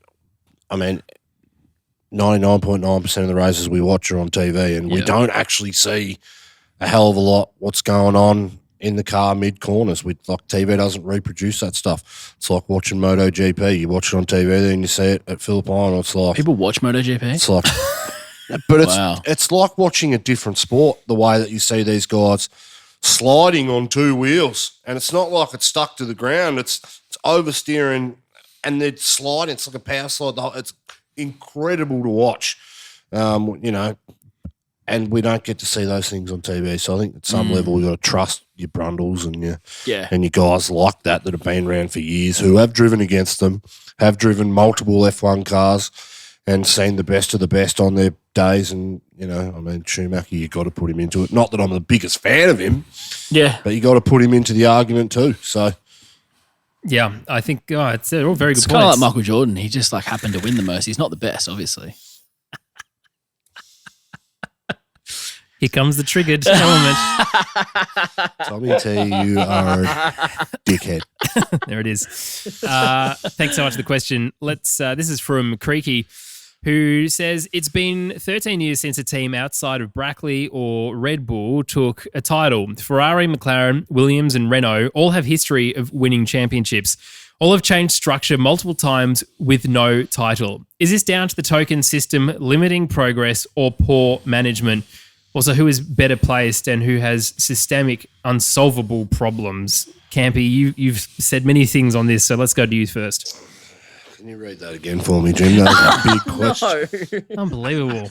99.9% of the races we watch are on TV, and we don't actually see a hell of a lot what's going on in the car mid-corners. TV doesn't reproduce that stuff. It's like watching MotoGP. You watch it on TV, then you see it at Phillip Island. It's like... People watch MotoGP? It's like... But it's like watching a different sport, the way that you see these guys sliding on 2 wheels, and it's not like it's stuck to the ground. It's oversteering, and they're sliding. It's like a power slide. It's incredible to watch, and we don't get to see those things on TV. So I think at some level we've got to trust your Brundles and your guys like that have been around for years, who have driven against them, have driven multiple F1 cars, and seen the best of the best on their days. And, Schumacher, you got to put him into it. Not that I'm the biggest fan of him. Yeah. But you got to put him into the argument too. So. Yeah, I think it's all very good points. It's kind of like Michael Jordan. He just happened to win the most. He's not the best, obviously. Here comes the triggered element. Tommy T, you are a dickhead. There it is. Thanks so much for the question. This is from Creaky, who says, it's been 13 years since a team outside of Brackley or Red Bull took a title. Ferrari, McLaren, Williams and Renault all have history of winning championships. All have changed structure multiple times with no title. Is this down to the token system limiting progress or poor management? Also, who is better placed and who has systemic, unsolvable problems? Campy, you've said many things on this, so let's go to you first. Can you read that again for me, Jim? That was a big question. No. Unbelievable.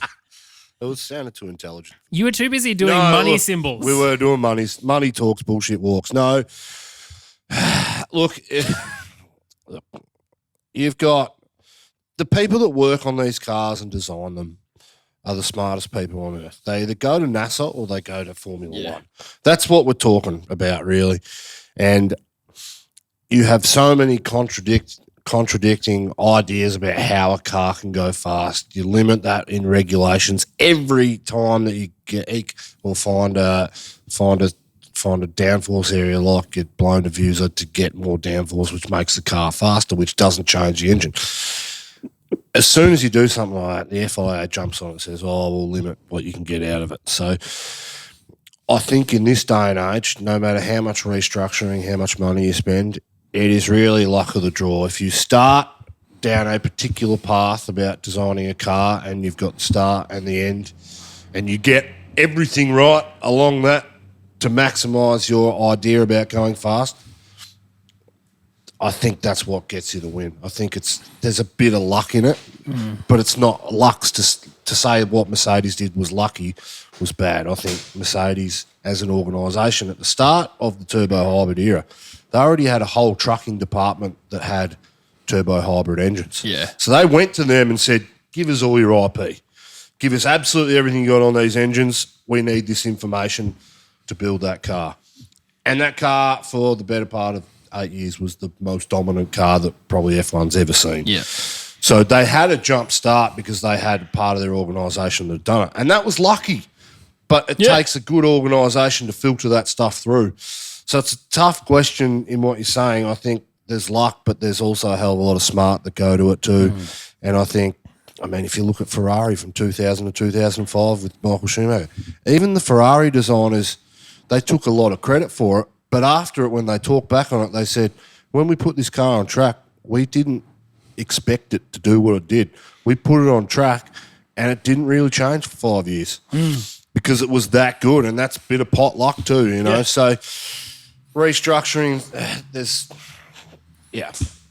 It sounded too intelligent. You were too busy doing money symbols. We were doing money talks, bullshit walks. No. Look, you've got the people that work on these cars and design them are the smartest people on earth. They either go to NASA or they go to Formula One. That's what we're talking about, really. And you have so many contradicting ideas about how a car can go fast. You limit that in regulations every time that you find a downforce area, like get blown diffuser to get more downforce, which makes the car faster, which doesn't change the engine. As soon as you do something like that, the FIA jumps on it and says, we'll limit what you can get out of it. So I think in this day and age, no matter how much restructuring, how much money you spend, it is really luck of the draw. If you start down a particular path about designing a car and you've got the start and the end and you get everything right along that to maximise your idea about going fast, I think that's what gets you the win. I think there's a bit of luck in it, but it's not luck's to say what Mercedes did was lucky was bad. I think Mercedes as an organisation at the start of the turbo hybrid era, they already had a whole trucking department that had turbo hybrid engines. Yeah. So they went to them and said, give us all your IP. Give us absolutely everything you got on these engines. We need this information to build that car. And that car, for the better part of 8 years, was the most dominant car that probably F1's ever seen. Yeah. So they had a jump start because they had part of their organisation that had done it. And that was lucky. But it takes a good organisation to filter that stuff through. So it's a tough question in what you're saying. I think there's luck, but there's also a hell of a lot of smart that go to it too. And I think, if you look at Ferrari from 2000 to 2005 with Michael Schumacher, even the Ferrari designers, they took a lot of credit for it. But after it, when they talked back on it, they said, when we put this car on track, we didn't expect it to do what it did. We put it on track and it didn't really change for 5 years because it was that good, and that's a bit of pot luck too, you know. So restructuring,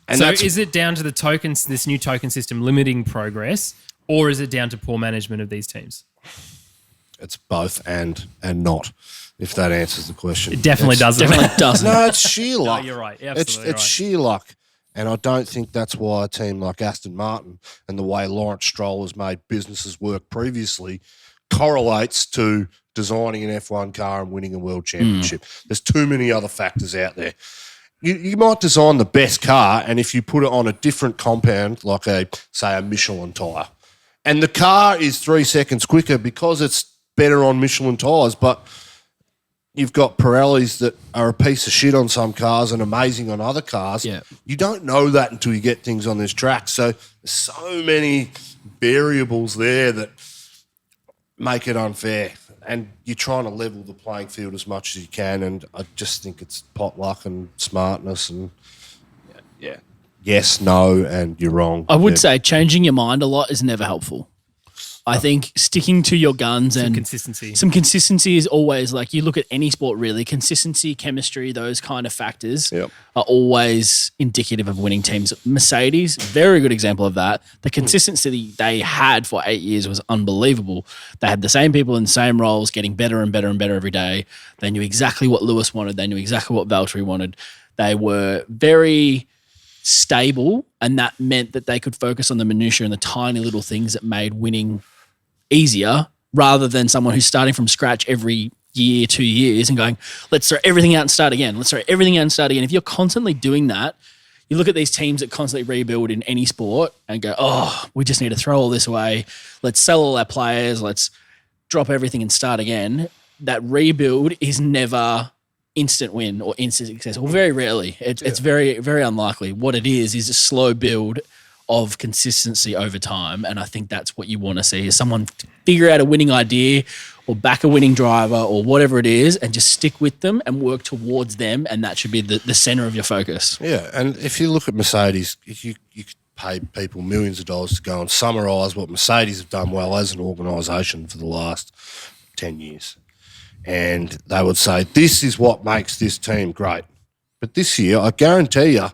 And so is it down to the tokens, this new token system limiting progress, or is it down to poor management of these teams? It's both and not, if that answers the question. It definitely doesn't. Definitely doesn't. No, it's sheer luck. No, you're right. Absolutely It's sheer luck. And I don't think that's why a team like Aston Martin and the way Lawrence Stroll has made businesses work previously correlates to designing an F1 car and winning a world championship. There's too many other factors out there. You might design the best car, and if you put it on a different compound, like say a Michelin tyre, and the car is 3 seconds quicker because it's better on Michelin tyres, but you've got Pirellis that are a piece of shit on some cars and amazing on other cars. Yeah. You don't know that until you get things on this track. So there's so many variables there that make it unfair. And you're trying to level the playing field as much as you can. And I just think it's pot luck and smartness and yes, no, and you're wrong. I would say changing your mind a lot is never helpful. I think sticking to your guns and some consistency is always, like, you look at any sport really, consistency, chemistry, those kind of factors are always indicative of winning teams. Mercedes, very good example of that. The consistency they had for 8 years was unbelievable. They had the same people in the same roles, getting better and better and better every day. They knew exactly what Lewis wanted. They knew exactly what Valtteri wanted. They were very stable, and that meant that they could focus on the minutiae and the tiny little things that made winning easier, rather than someone who's starting from scratch every year, 2 years and going, let's throw everything out and start again. Let's throw everything out and start again. If you're constantly doing that, you look at these teams that constantly rebuild in any sport and go, oh, we just need to throw all this away. Let's sell all our players. Let's drop everything and start again. That rebuild is never instant win or instant success, or very rarely. It's very, very unlikely. What it is a slow build of consistency over time. And I think that's what you want to see, is someone figure out a winning idea or back a winning driver or whatever it is and just stick with them and work towards them. And that should be the center of your focus. Yeah. And if you look at Mercedes, you could pay people millions of dollars to go and summarise what Mercedes have done well as an organisation for the last 10 years. And they would say, this is what makes this team great. But this year, I guarantee you,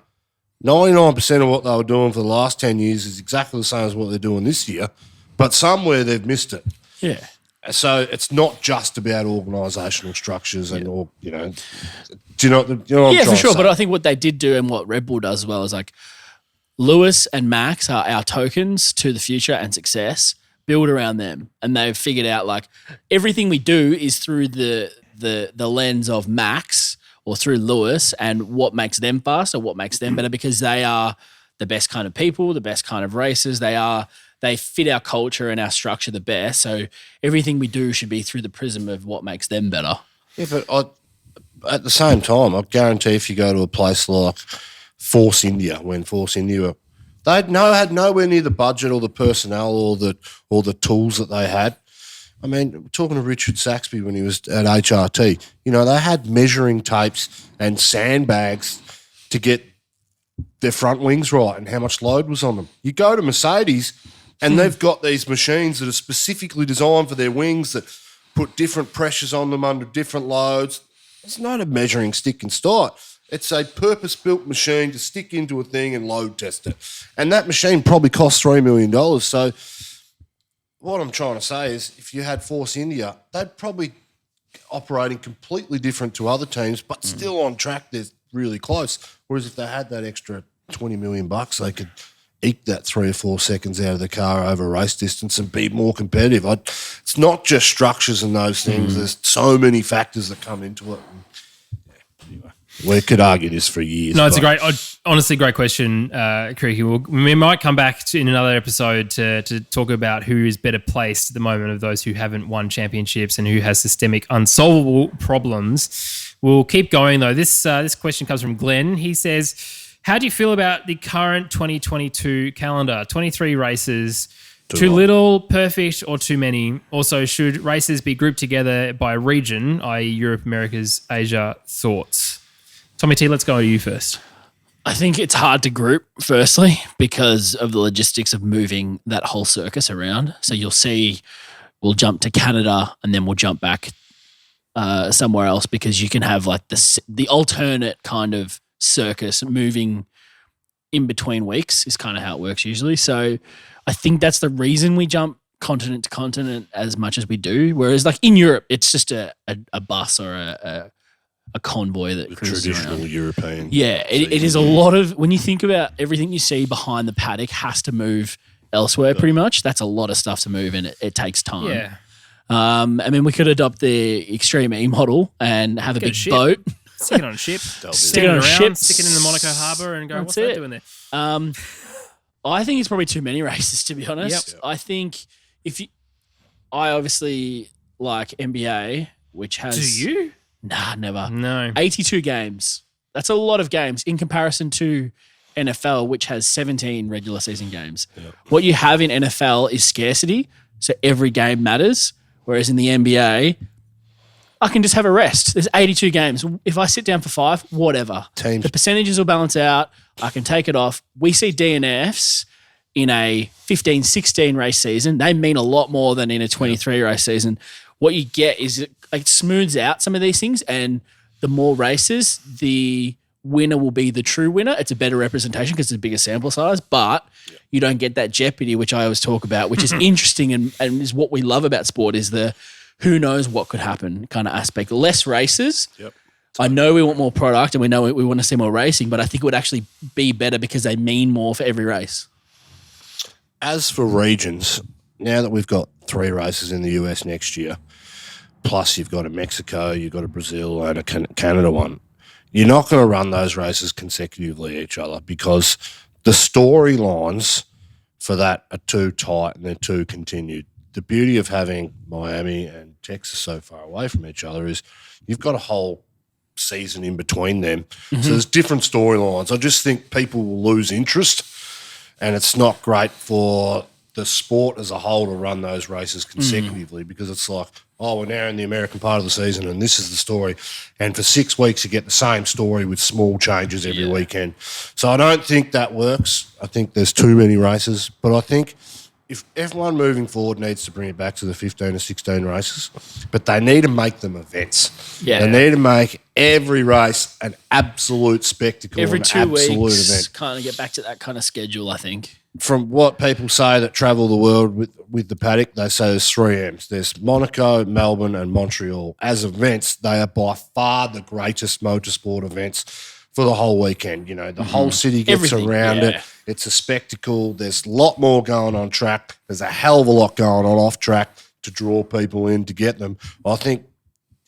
99% of what they were doing for the last 10 years is exactly the same as what they're doing this year, but somewhere they've missed it. Yeah. So it's not just about organisational structures and all, do you know what I'm trying for sure. to say? But I think what they did do and what Red Bull does as well is, like, Lewis and Max are our tokens to the future and success. Build around them. And they've figured out, like, everything we do is through the lens of Max or through Lewis and what makes them fast or what makes them better, because they are the best kind of people, the best kind of racers. They fit our culture and our structure the best. So everything we do should be through the prism of what makes them better. Yeah, but at the same time, I guarantee if you go to a place like Force India, they had nowhere near the budget or the personnel or the tools that they had. I mean, talking to Richard Saxby when he was at HRT, they had measuring tapes and sandbags to get their front wings right and how much load was on them. You go to Mercedes and they've got these machines that are specifically designed for their wings that put different pressures on them under different loads. It's not a measuring stick and start. It's a purpose-built machine to stick into a thing and load test it. And that machine probably cost $3 million. So what I'm trying to say is, if you had Force India, they'd probably operating completely different to other teams, but still on track. They're really close. Whereas if they had that extra $20 million, they could eke that 3 or 4 seconds out of the car over race distance and be more competitive. It's not just structures and those things. There's so many factors that come into it. Anyway, we could argue this for years. No, it's honestly great question, Creaky. We might come back in another episode to talk about who is better placed at the moment of those who haven't won championships and who has systemic unsolvable problems. We'll keep going though. This question comes from Glenn. He says, how do you feel about the current 2022 calendar? 23 races, too little, perfect, or too many? Also, should races be grouped together by region, i.e. Europe, Americas, Asia? Thoughts? Tommy T, let's go to you first. I think it's hard to group, firstly, because of the logistics of moving that whole circus around. So you'll see we'll jump to Canada and then we'll jump back somewhere else, because you can have like the alternate kind of circus moving in between weeks is kind of how it works usually. So I think that's the reason we jump continent to continent as much as we do. Whereas like in Europe, it's just a bus or a convoy that cruises traditional around. European. Yeah, it is a lot of, when you think about everything you see behind the paddock has to move elsewhere pretty much. That's a lot of stuff to move and it takes time. Yeah. I mean, we could adopt the Extreme E model and have a Get a big ship. boat. Stick it on a ship. Stick it on a ship. Stick it in the Monaco harbour and go, That's what's that it. doing there? I think it's probably too many races, to be honest. Yep. I think I obviously like NBA, which has. Do you? Nah, never. No. 82 games. That's a lot of games in comparison to NFL, which has 17 regular season games. Yep. What you have in NFL is scarcity, so every game matters. Whereas in the NBA, I can just have a rest. There's 82 games. If I sit down for 5, whatever. Teams. The percentages will balance out. I can take it off. We see DNFs in a 15, 16 race season. They mean a lot more than in a 23 race season. What you get is it smooths out some of these things, and the more races, the winner will be the true winner. It's a better representation because it's a bigger sample size, but you don't get that jeopardy, which I always talk about, which is interesting and is what we love about sport, is the who knows what could happen kind of aspect. Less races. Yep. I know we want more product and we know we want to see more racing, but I think it would actually be better because they mean more for every race. As for regions, now that we've got 3 races in the US next year, plus you've got a Mexico, you've got a Brazil and a Canada one, you're not going to run those races consecutively each other because the storylines for that are too tight and they're too continued. The beauty of having Miami and Texas so far away from each other is you've got a whole season in between them. So there's different storylines. I just think people will lose interest, and it's not great for the sport as a whole to run those races consecutively because it's like, oh, we're now in the American part of the season and this is the story. And for 6 weeks, you get the same story with small changes every weekend. So I don't think that works. I think there's too many races. But I think if F1 moving forward needs to bring it back to the 15 or 16 races, but they need to make them events. Yeah. They need to make every race an absolute spectacle, Every an 2 absolute weeks, event. kind of get back to that kind of schedule, I think. From what people say that travel the world with the paddock, they say there's 3 M's. There's Monaco, Melbourne and Montreal. As events, they are by far the greatest motorsport events for the whole weekend. You know, the whole city gets Everything, around it. It's a spectacle. There's a lot more going on track. There's a hell of a lot going on off track to draw people in to get them. I think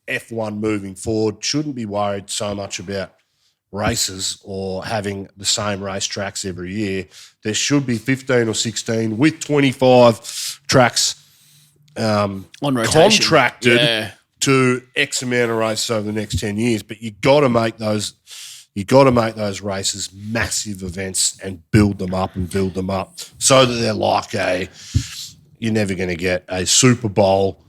F1 moving forward shouldn't be worried so much about races or having the same racetracks every year. There should be 15 or 16 with 25 tracks On rotation. contracted to X amount of races over the next 10 years. But you got to make those races massive events and build them up so that they're like you're never going to get a Super Bowl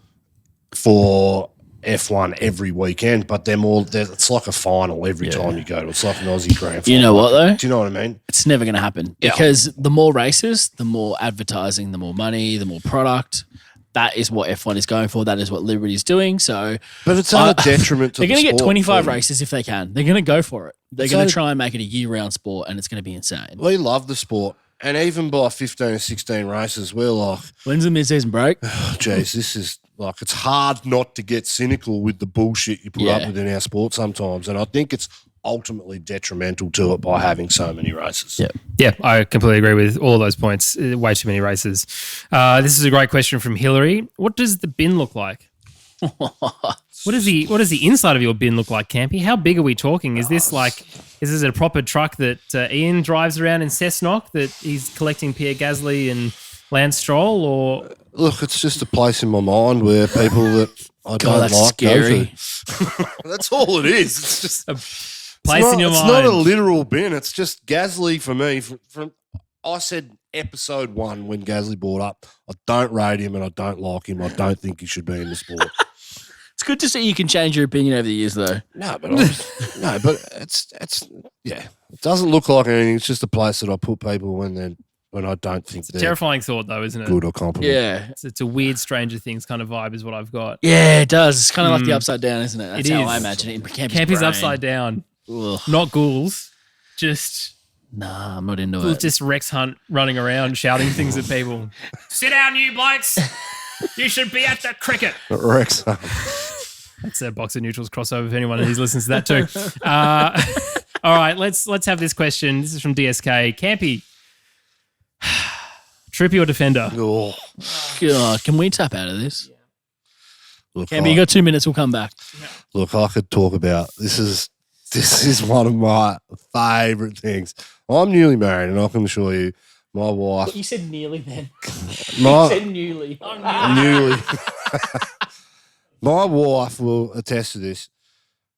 for F1 every weekend, but it's like a final every time you go to. It's like an Aussie grand final. You know what, though? Do you know what I mean? It's never going to happen because the more races, the more advertising, the more money, the more product. That is what F1 is going for. That is what Liberty is doing. So, But it's at a detriment to they're the going to get sport, 25 too. races if they can. They're going to go for it. They're It's going at to a- try and make it a year-round sport, and it's going to be insane. We love the sport. And even by 15 or 16 races, we're like, When's the mid-season break? oh, geez, this is like, it's hard not to get cynical with the bullshit you put up with in our sport sometimes. And I think it's ultimately detrimental to it by having so many races. Yeah. Yeah, I completely agree with all of those points. Way too many races. This is a great question from Hillary. What does the bin look like? What does the inside of your bin look like, Campy? How big are we talking? Is this a proper truck that Ian drives around in Cessnock that he's collecting Pierre Gasly and Lance Stroll, or Look, it's just a place in my mind where people that I don't that's like scary. go to. That's all it is. It's just place in your it's mind? not a literal bin. It's just Gasly for me. From I said episode 1 when Gasly brought up, I don't rate him and I don't like him. I don't think he should be in the sport. It's good to see you can change your opinion over the years, though. No, but it's yeah. It doesn't look like anything. It's just a place that I put people when I don't think It's a they're terrifying thought, though, isn't it? good or competent. Yeah. It's a weird Stranger Things kind of vibe is what I've got. Yeah, it does. It's kind of like the upside down, isn't it? That's It how is. I imagine it in Campy's Campy's brain. upside down. Ugh. Not ghouls, just Nah, I'm not into It was it. just Rex Hunt running around shouting things at people. Sit down, you blokes. You should be at the cricket. Rex. That's a Boxer Neutrals crossover if anyone who listens to that too. All right, let's have this question. This is from DSK. Campy, Troopy or Defender? Oh, God, can we tap out of this? look, Campy, you got 2 minutes. We'll come back. look, I could talk about this is one of my favourite things. I'm newly married, and I can assure you, my wife. You said nearly then. My, You said newly. newly. My wife will attest to this.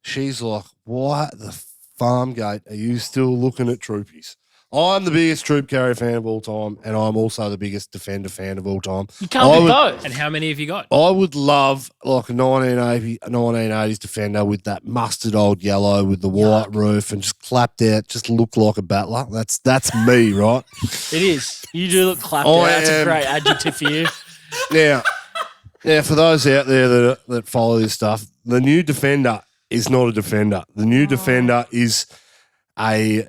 She's like, why at the farm gate are you still looking at Troopies? I'm the biggest troop carrier fan of all time, and I'm also the biggest Defender fan of all time. You can't be both. And how many have you got? I would love like a 1980s Defender with that mustard old yellow with the white roof and just clapped out, just look like a battler. That's me, right? It is. You do look clapped I out. That's a am- great adjective for you. Now, for those out there that follow this stuff, the new Defender is not a Defender. The new Defender is a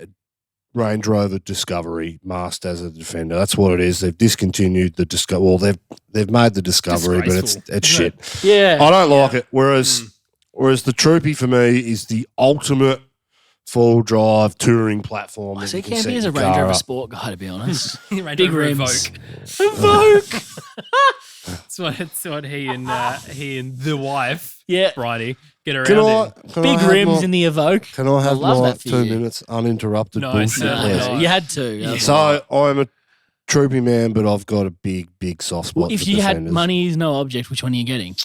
Range Rover Discovery masked as a Defender. That's what it is. They've discontinued the Discovery. Well, they've made the Discovery, but it's Disgraceful, shit. Yeah. I don't like it. Whereas the Troopy for me is the ultimate full drive touring platform. I that see you can set Campy as a your Range car Rover up. sport guy, to be honest. Range Big Rover rims. Evoque. That's what he and the wife, Yeah. Bridie, get around Can I, in. can Big I have rims my- in the Evoque. Can I have love my that for 2 you. minutes uninterrupted Nice. bullshit? No, Yes. no. You had to. Yeah. So I'm a Troopy man, but I've got a big soft spot Well, if for you had Defenders. money is no object, which one are you getting?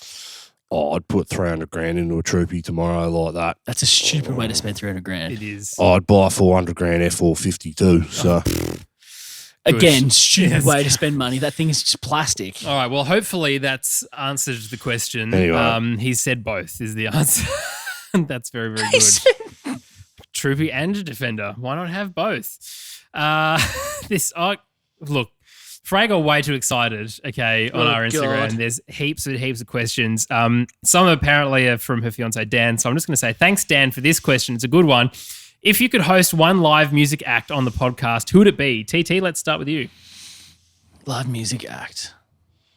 Oh, I'd put 300 grand into a Troopy tomorrow like that. That's a stupid way to spend 300 grand. It is. I'd buy a 400 grand F450 too. So Again, stupid Yes. way to spend money. That thing is just plastic. All right. Well, hopefully that's answered the question. Anyway. He said both is the answer. That's very, very good. Troopy and a Defender. Why not have both? Look, Frey got way too excited, okay, on our Instagram. God. There's heaps of questions. Some apparently are from her fiance, Dan. So I'm just going to say thanks, Dan, for this question. It's a good one. If you could host one live music act on the podcast, who would it be? TT, let's start with you. Live music act.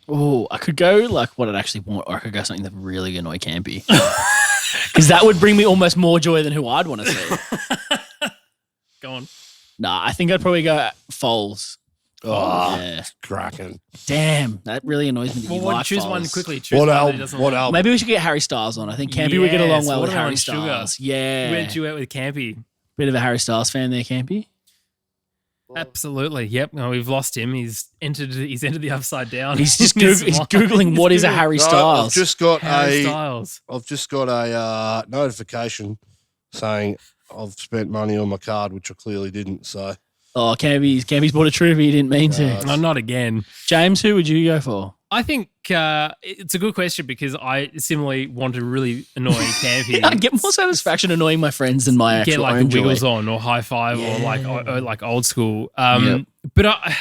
Oh, I could go like what I'd actually want, or I could go something that really annoy Campy. Because that would bring me almost more joy than who I'd want to see. Go on. Nah, I think I'd probably go Foles. Yeah. cracking. Damn, that really annoys me. That you like choose Foles. one quickly. Choose What one that he album? doesn't What like. album? Maybe we should get Harry Styles on. I think Campy would get along Yes, well with Watermelon Harry Sugar. Styles. Yeah. Where'd you at with Campy? Bit of a Harry Styles fan there, Campy. Absolutely. Yep. No, we've lost him. He's entered the upside down. He's just He's Googling what is a Harry No, Styles. I've just got Harry a Styles. notification saying I've spent money on my card, which I clearly didn't. So Oh, Campy's bought a Troopy. He didn't mean to. No, not again. James, who would you go for? I think it's a good question because I similarly want to really annoy Campy. I get more satisfaction annoying my friends than my actual Get like own a joy. Wiggles on or high five or like old school. But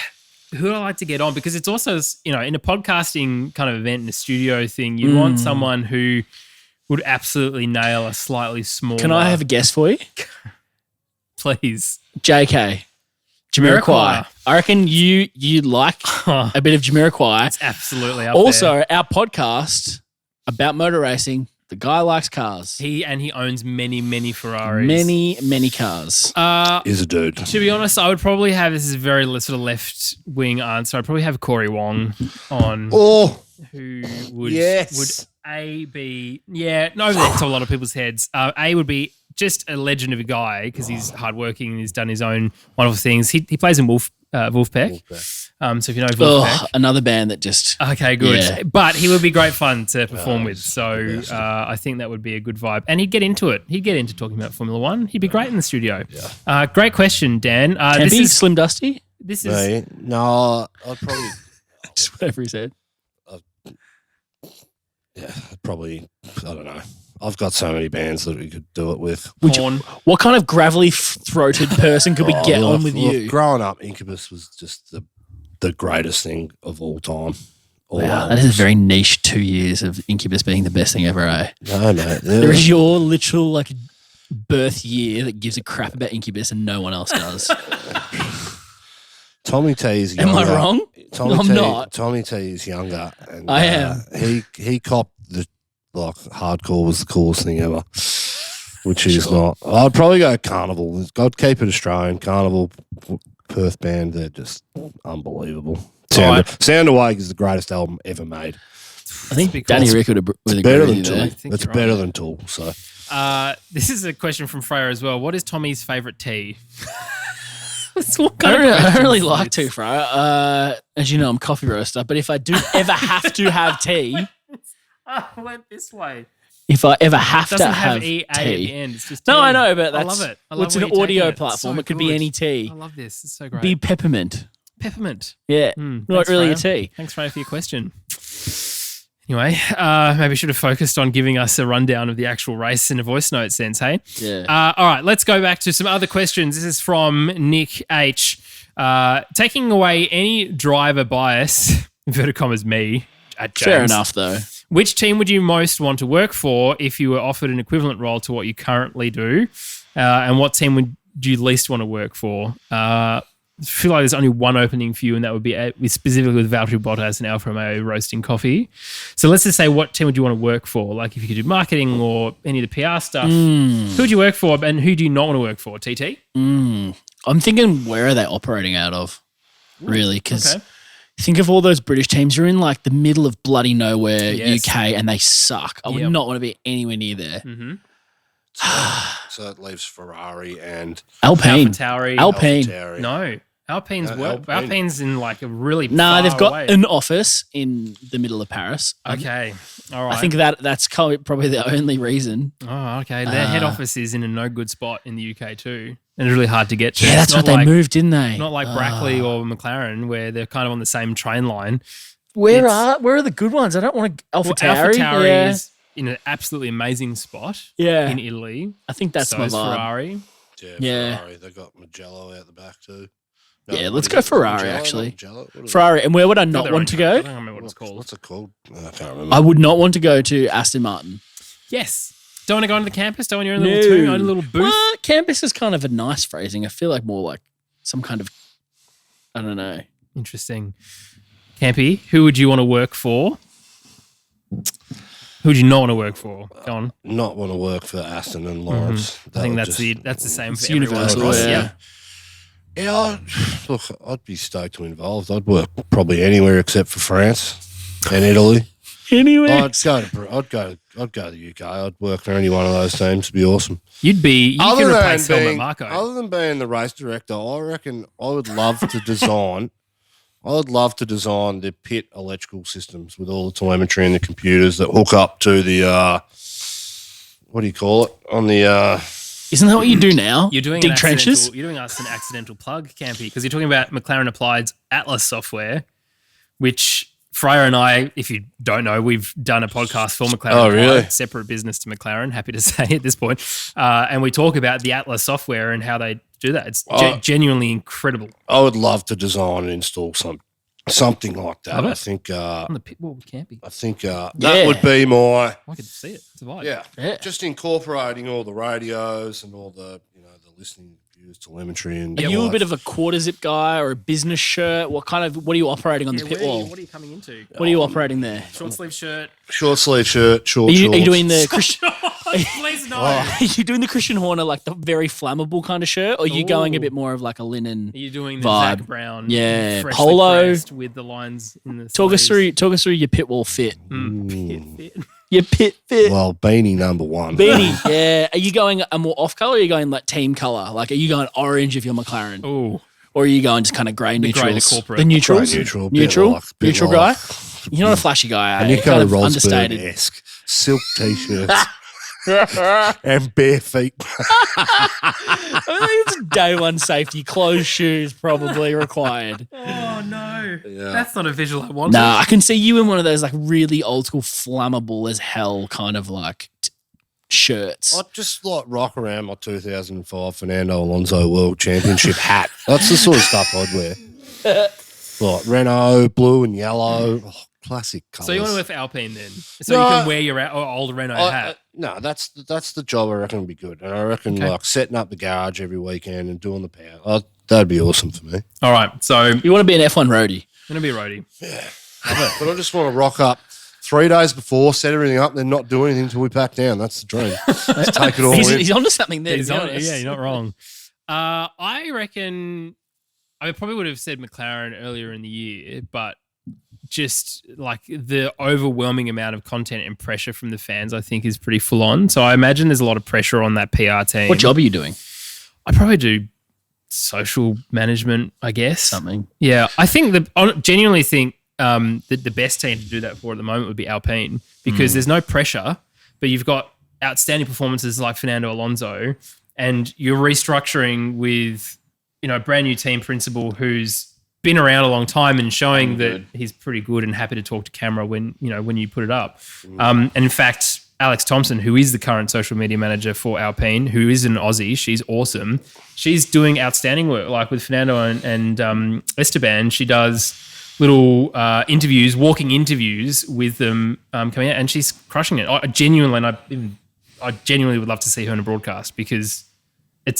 who would I like to get on? Because it's also, in a podcasting kind of event, in a studio thing, you want someone who would absolutely nail a slightly smaller. Can I have a guess for you? Please? JK. Jamiroquai. I reckon you like a bit of Jamiroquai. It's absolutely up Also, there. our podcast about motor racing, the guy likes cars. He owns many Ferraris. Many cars. is a dude. To be honest, I would probably have, this is a very sort of left wing answer. I'd probably have Corey Wong on, Oh, who would yes. be over there to a lot of people's heads. A would be just a legend of a guy because he's hardworking and he's done his own wonderful things. He plays in Wolfpack. So if you know Wolfpack. Another band that just Okay, good. Yeah. But he would be great fun to perform with. So I think that would be a good vibe. And he'd get into it. He'd get into talking about Formula One. He'd be great in the studio. Yeah. Great question, Dan. can be Slim Dusty. This is no, I'd probably, Just whatever he said. I don't know. I've got so many bands that we could do it with. Porn. What kind of gravelly throated person could we get on with you? Growing up, Incubus was just the greatest thing of all time. Wow, that is a very niche 2 years of Incubus being the best thing ever, eh? No, mate. There is your literal birth year that gives a crap about Incubus and no one else does. Tommy T is Am younger. I wrong? I'm not. Tommy T is younger. And, I am. He copped the hardcore was the coolest thing ever, which is not. I'd probably go Carnival. I'd keep it Australian. Carnival, Perth band. They're just unbelievable. Sound Awake is the greatest album ever made. I think Danny Rick would agree Better with than you Tool. there. It's better than Tool. So This is a question from Freya as well. What is Tommy's favourite tea? I don't really like tea, Freya. As you know, I'm a coffee roaster, but if I do ever have to have tea, I went this way. if I ever have It to doesn't have EA at tea. the end. It's just No, tea. I know, but that's I love it. I love it's where an you're audio taking it. platform. So It could be good. any tea. I love this. It's so great. Be peppermint. Peppermint. Yeah, Mm, not thanks, really a Freya. tea. Thanks, Freya, for your question. Anyway, maybe should have focused on giving us a rundown of the actual race in a voice note sense, hey? Yeah. All right, let's go back to some other questions. This is from Nick H. Taking away any driver bias, inverted commas me, at James. Fair enough, though. Which team would you most want to work for if you were offered an equivalent role to what you currently do? And what team would you least want to work for? I feel like there's only one opening for you, and that would be specifically with Valtteri Bottas and Alfa Romeo roasting coffee. So let's just say, what team would you want to work for? Like if you could do marketing or any of the PR stuff, who would you work for and who do you not want to work for, TT? I'm thinking, where are they operating out of? Really? Because Okay. think of all those British teams. You're in like the middle of bloody nowhere, Yes. UK, and they suck. I would Yep. not want to be anywhere near there. Mm-hmm. So it leaves Ferrari and Alpine. AlphaTauri. Alpine. AlphaTauri. No. Alpine's Alpine. Alpine's in like a really Nah, far they've got away. an office in the middle of Paris. Okay. All right. I think that's probably the only reason. Oh, okay. Their head office is in a no good spot in the UK too. And it's really hard to get to. Yeah, that's It's what not they like, moved, didn't they? Not like Brackley or McLaren, where they're kind of on the same train line. Where It's- are the good ones? I don't want to Well, AlphaTauri. AlphaTauri yeah. is in an absolutely amazing spot Yeah. in Italy. I think that's so my is vibe. Ferrari. Yeah. Ferrari. They got Mugello out the back too. Yeah, what let's is go it? Ferrari, Mugello? actually. Mugello? What is it? Ferrari. And where would I Got not their want own to car. I go? don't remember what it's called. What's it called? I can't remember. I would not want to go to Aston Martin. Yes. Don't want to go into the campus? Don't want your own little two, own little booth? Well, campus is kind of a nice phrasing. I feel like more like some kind of, I don't know. Interesting. Campy, who would you want to work for? Who would you not want to work for? Go on. Not want to work for Aston and Lawrence. I think that's the same It's for everyone universal, across. yeah. Yeah, look, I'd be stoked to involved. I'd work probably anywhere except for France and Italy. Anyway. I'd go to the UK. I'd work for any one of those teams. It'd be awesome. You could replace Helmut Marko. Other than being the race director, I reckon I would love to design. I would love to design the pit electrical systems with all the telemetry and the computers that hook up to the what do you call it on the. Isn't that what you do now? You're doing dig trenches. You're doing us an accidental plug, Campy, because you're talking about McLaren Applied's Atlas software, which Freya and I, if you don't know, we've done a podcast for McLaren. Oh, Applied, really? separate business to McLaren. Happy to say at this point, and we talk about the Atlas software and how they do that. It's genuinely incredible. I would love to design and install something like that. Love it. I think. On the pit wall with Campy, That would be my. I could see it. It's a vibe. Yeah, just incorporating all the radios and all the the listening computers, telemetry, and Are you a bit of a quarter zip guy or a business shirt? What are you operating on the pit wall? What are you coming into? What are you operating there? Short sleeve shirt. short sleeve shirt, short Are you shorts. doing the Christian? Please no. Are you doing the Christian Horner like the very flammable kind of shirt, or are you going a Ooh. bit more of like a linen? Are you doing the vibe? Zach Brown? Yeah, freshly polo. pressed with the lines in the Talk us sleeves? through your pit wall fit. Fit. Your pit fit. Well, beanie number one. Beanie, yeah. Are you going a more off color? Or are you going like team color? Like, are you going orange if you're McLaren, Oh, or are you going just kind of grey The grey, neutrals? the corporate. The neutrals, Grey neutral, bit neutral, like- bit neutral like- guy. You're not a flashy guy. And Eh? you Kind go of understated. Rosberg-esque silk t-shirts and bare feet. I think it's day one safety. Closed shoes probably required. oh no, Yeah. that's not a visual I want. Nah, I can see you in one of those like really old school flammable as hell kind of like shirts. I'd just like rock around my 2005 Fernando Alonso World Championship hat. That's the sort of stuff I'd wear. Like Renault, blue and yellow. Oh, classic colours. So you want to work for Alpine then? So you can wear your old Renault hat? No, that's the job I reckon would be good. And I reckon like setting up the garage every weekend and doing the power. That'd be awesome for me. All right. So you want to be an F1 roadie. I'm going to be a roadie. Yeah. But I just want to rock up 3 days before, set everything up, then not do anything until we pack down. That's the dream. Let's take it all in. He's onto something there. Yeah, you're not wrong. I reckon I probably would have said McLaren earlier in the year, but just like the overwhelming amount of content and pressure from the fans, I think is pretty full on. So I imagine there's a lot of pressure on that PR team. What job are you doing? I probably do social management, I guess. Something. Yeah. I think I genuinely think that the best team to do that for at the moment would be Alpine because there's no pressure, but you've got outstanding performances like Fernando Alonso and you're restructuring with, a brand new team principal who's been around a long time and showing that he's pretty good and happy to talk to camera when you put it up. And in fact, Alex Thompson, who is the current social media manager for Alpine, who is an Aussie, she's awesome. She's doing outstanding work, like with Fernando and Esteban. She does little walking interviews with them coming out, and she's crushing it. I genuinely would love to see her in a broadcast because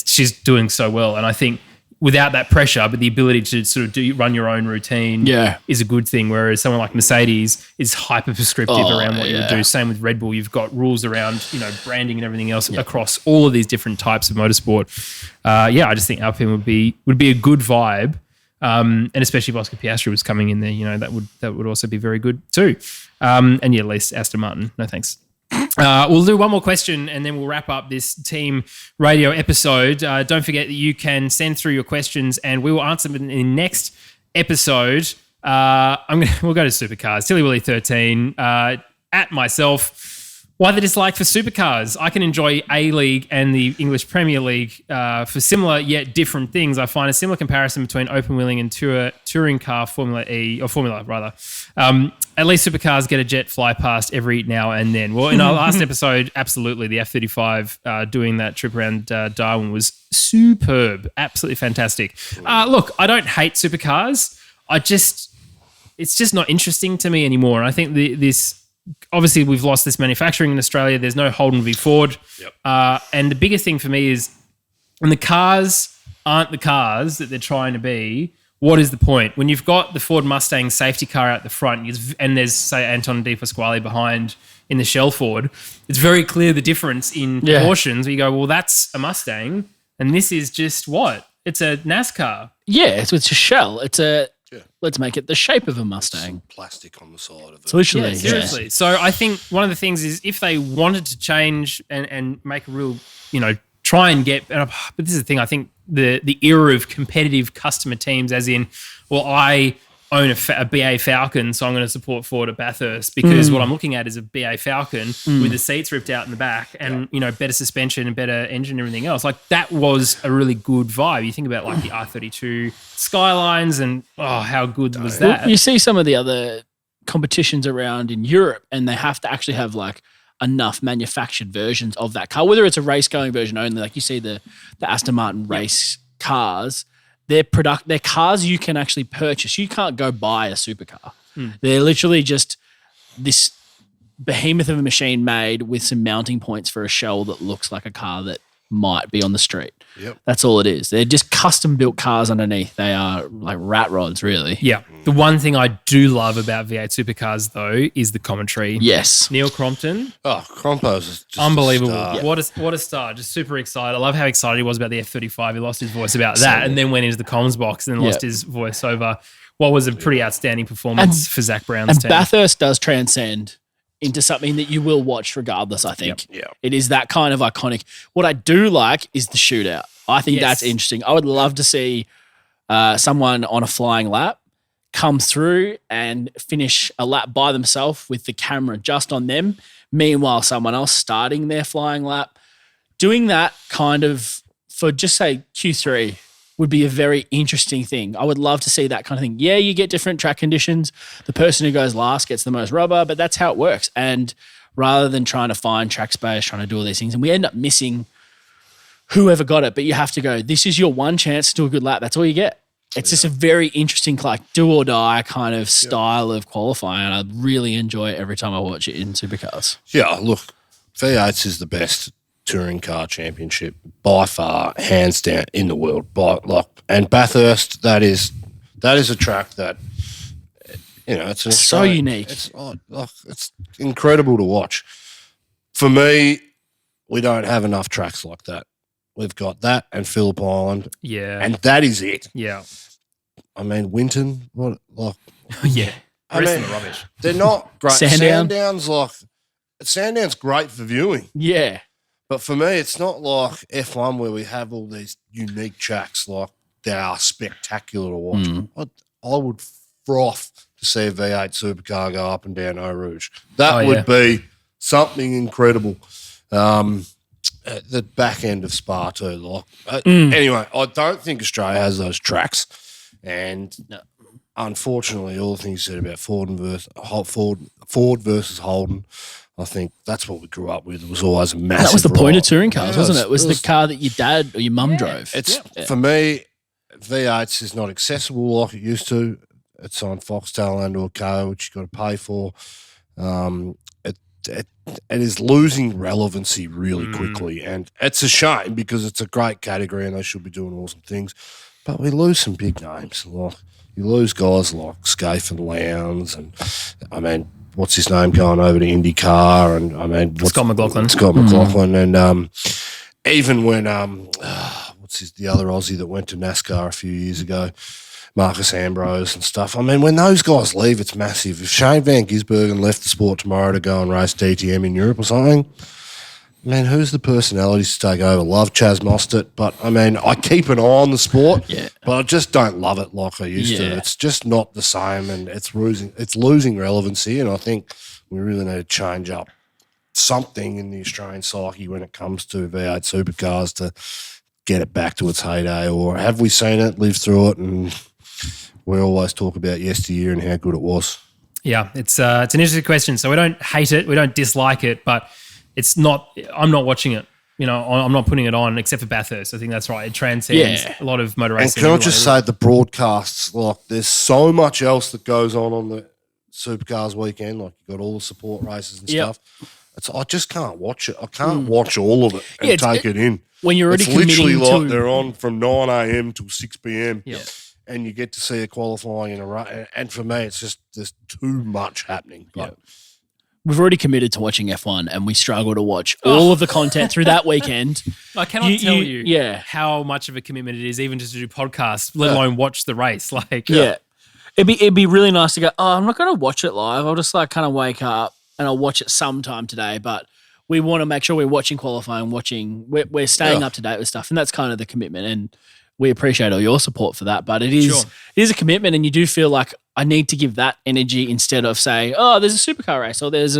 she's doing so well. And I think without that pressure, but the ability to sort of run your own routine is a good thing, whereas someone like Mercedes is hyper-prescriptive around what you would do. Same with Red Bull. You've got rules around, branding and everything else across all of these different types of motorsport. I just think Alpine would be a good vibe. And especially if Oscar Piastri was coming in there, that would also be very good too. At least Aston Martin. No thanks. We'll do one more question and then we'll wrap up this team radio episode. Don't forget that you can send through your questions and we will answer them in the next episode. We'll go to Supercars. Tilly Willy 13 at myself. Why the dislike for Supercars? I can enjoy A-League and the English Premier League for similar yet different things. I find a similar comparison between open wheeling and touring car Formula rather. At least Supercars get a jet fly past every now and then. Well, in our last episode, absolutely, the F-35 doing that trip around Darwin was superb, absolutely fantastic. Look, I don't hate Supercars. It's just not interesting to me anymore. And I think obviously we've lost this manufacturing in Australia. There's no Holden v Ford. Yep. And the biggest thing for me is when the cars aren't the cars that they're trying to be, what is the point? When you've got the Ford Mustang safety car out the front and there's, say, Anton De Pasquale behind in the Shell Ford, it's very clear the difference in proportions. Where you go, well, that's a Mustang and this is just what? It's a NASCAR. Yeah, it's a Shell. Let's make it the shape of a Mustang. Plastic on the side of it. It's literally. Yeah, seriously. So I think one of the things is if they wanted to change and make a real, try and get, but this is the thing, I think the era of competitive customer teams as in, well, I own a BA Falcon, so I'm going to support Ford at Bathurst because what I'm looking at is a BA Falcon with the seats ripped out in the back and, better suspension and better engine and everything else. Like that was a really good vibe. You think about like the R32 Skylines and, how good was that? Well, you see some of the other competitions around in Europe and they have to actually have like enough manufactured versions of that car, whether it's a race going version only, like you see the Aston Martin race cars, they're cars you can actually purchase. You can't go buy a supercar. They're literally just this behemoth of a machine made with some mounting points for a shell that looks like a car that might be on the street. Yep. That's all it is. They're just custom built cars underneath. They are like rat rods, really. Yeah. The one thing I do love about V8 Supercars, though, is the commentary. Yes. Neil Crompton. Oh, Crompo's just unbelievable. A star. What a star. Just super excited. I love how excited he was about the F-35. He lost his voice about that and then went into the comms box and then lost his voice over what was a pretty outstanding performance for Zach Brown's team. Bathurst does transcend into something that you will watch regardless, I think. Yep. It is that kind of iconic. What I do like is the shootout. I think that's interesting. I would love to see someone on a flying lap come through and finish a lap by themselves with the camera just on them. Meanwhile, someone else starting their flying lap. Doing that kind of for just say Q3 would be a very interesting thing. I would love to see that kind of thing. Yeah, you get different track conditions. The person who goes last gets the most rubber, but that's how it works. And rather than trying to find track space, trying to do all these things, and we end up missing whoever got it, but you have to go, this is your one chance to do a good lap. That's all you get. It's just a very interesting, like, do or die kind of style of qualifying. And I really enjoy it every time I watch it in supercars. Yeah, look, V8s is the best touring car championship by far, hands down, in the world. And Bathurst, that is a track that, it's so unique. It's incredible to watch. For me, we don't have enough tracks like that. We've got that and Phillip Island. Yeah. And that is it. Yeah. I mean, Winton, Yeah. I mean, The rubbish. they're not great. Sandown? Sandown's great for viewing. Yeah. But for me, it's not like F1 where we have all these unique tracks like they are spectacular to watch. I would froth to see a V8 supercar go up and down Eau Rouge. That would be something incredible. At the back end of Spa too. Anyway, I don't think Australia has those tracks. And unfortunately, all the things you said about Ford versus Holden, I think that's what we grew up with. It was always a massive. That was the point of touring cars, Yeah, wasn't it? It was the car that your dad or your mum drove. For me, V8s is not accessible like it used to. It's on Foxtel and or car, which you've got to pay for. It is losing relevancy really quickly, and it's a shame because it's a great category and they should be doing awesome things. But we lose some big names. Like you lose guys like Scaife and Lowndes, and I mean, what's his name going over to IndyCar, and I mean, Scott McLaughlin. And even when the other Aussie that went to NASCAR a few years ago, Marcus Ambrose and stuff. I mean, when those guys leave, it's massive. If Shane Van Gisbergen left the sport tomorrow to go and race DTM in Europe or something, man, who's the personalities to take over? Love Chaz Mostert, but I mean, I keep an eye on the sport, but I just don't love it like I used to. It's just not the same, and it's losing relevancy, and I think we really need to change up something in the Australian psyche when it comes to V8 supercars to get it back to its heyday. Or have we seen it, lived through it, and we always talk about yesteryear and how good it was? Yeah, it's an interesting question. So we don't hate it, we don't dislike it, but it's not. I'm not watching it. I'm not putting it on except for Bathurst. I think that's right. It transcends a lot of motor racing. And can I just say the broadcasts? Like, there's so much else that goes on the Supercars weekend. Like, you've got all the support races and stuff. I just can't watch it. I can't watch all of it and take it in. When you're already literally committing like they're on from 9 a.m. till 6 p.m. Yeah. And you get to see a qualifying in a race. And for me, it's just there's too much happening. But we've already committed to watching F1 and we struggle to watch all of the content through that weekend. I cannot tell you how much of a commitment it is even just to do podcasts, let alone watch the race. It'd be really nice to go, I'm not going to watch it live. I'll just kind of wake up and I'll watch it sometime today. But we want to make sure we're watching qualifying, we're staying up to date with stuff. And that's kind of the commitment. And we appreciate all your support for that. But it is a commitment, and you do feel like I need to give that energy instead of saying, there's a supercar race or there's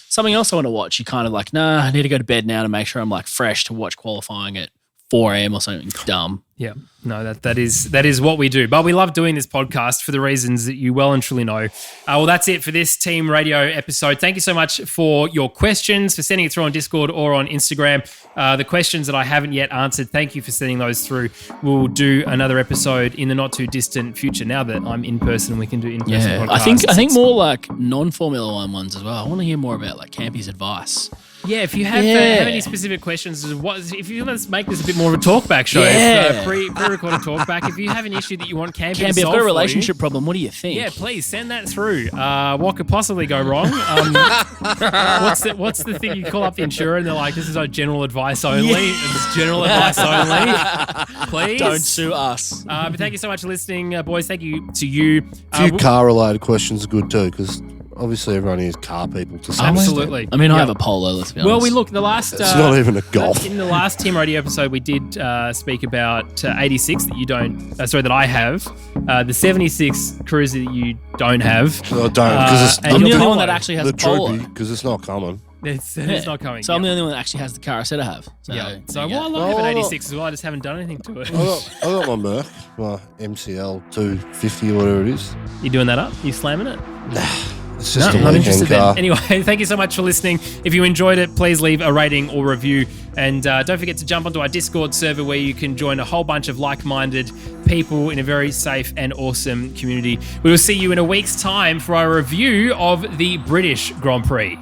something else I want to watch. You kind of like, I need to go to bed now to make sure I'm like fresh to watch qualifying at 4 a.m. or something dumb. Yeah, no, that is what we do. But we love doing this podcast for the reasons that you well and truly know. Well, that's it for this Team Radio episode. Thank you so much for your questions, for sending it through on Discord or on Instagram. The questions that I haven't yet answered, thank you for sending those through. We'll do another episode in the not too distant future now that I'm in person and we can do in-person podcasts. I think more like non-Formula One ones as well. I want to hear more about like Campy's advice. Yeah, if you have any specific questions, if you want to make this a bit more of a talkback show, pre-recorded talkback, if you have an issue that you want Campy to solve, I've got a relationship problem, what do you think? Yeah, please send that through. What could possibly go wrong? What's the thing you call up the insurer and they're like, this is our general advice only. It's general advice only. Please. Don't sue us. But thank you so much for listening, boys. Thank you to you. A few car-related questions are good too, because obviously everyone is car people to some Absolutely. extent. I mean, I have a Polo, let's be honest. Well, the last... It's not even a Golf. In the last Team Radio episode, we did speak about 86 that you don't... that I have. The 76 Cruiser that you don't have. I don't, because it's... I'm the only one that actually has the a Polo. Troopy, because it's not common. It's not coming. So I'm the only one that actually has the car I said I have. So, I have an 86 as well. I just haven't done anything to it. I got my Merc, my MCL 250 or whatever it is. You doing that up? You slamming it? It's just a not weekend interested car. then. Anyway, thank you so much for listening. If you enjoyed it, please leave a rating or review. And don't forget to jump onto our Discord server where you can join a whole bunch of like-minded people in a very safe and awesome community. We will see you in a week's time for our review of the British Grand Prix.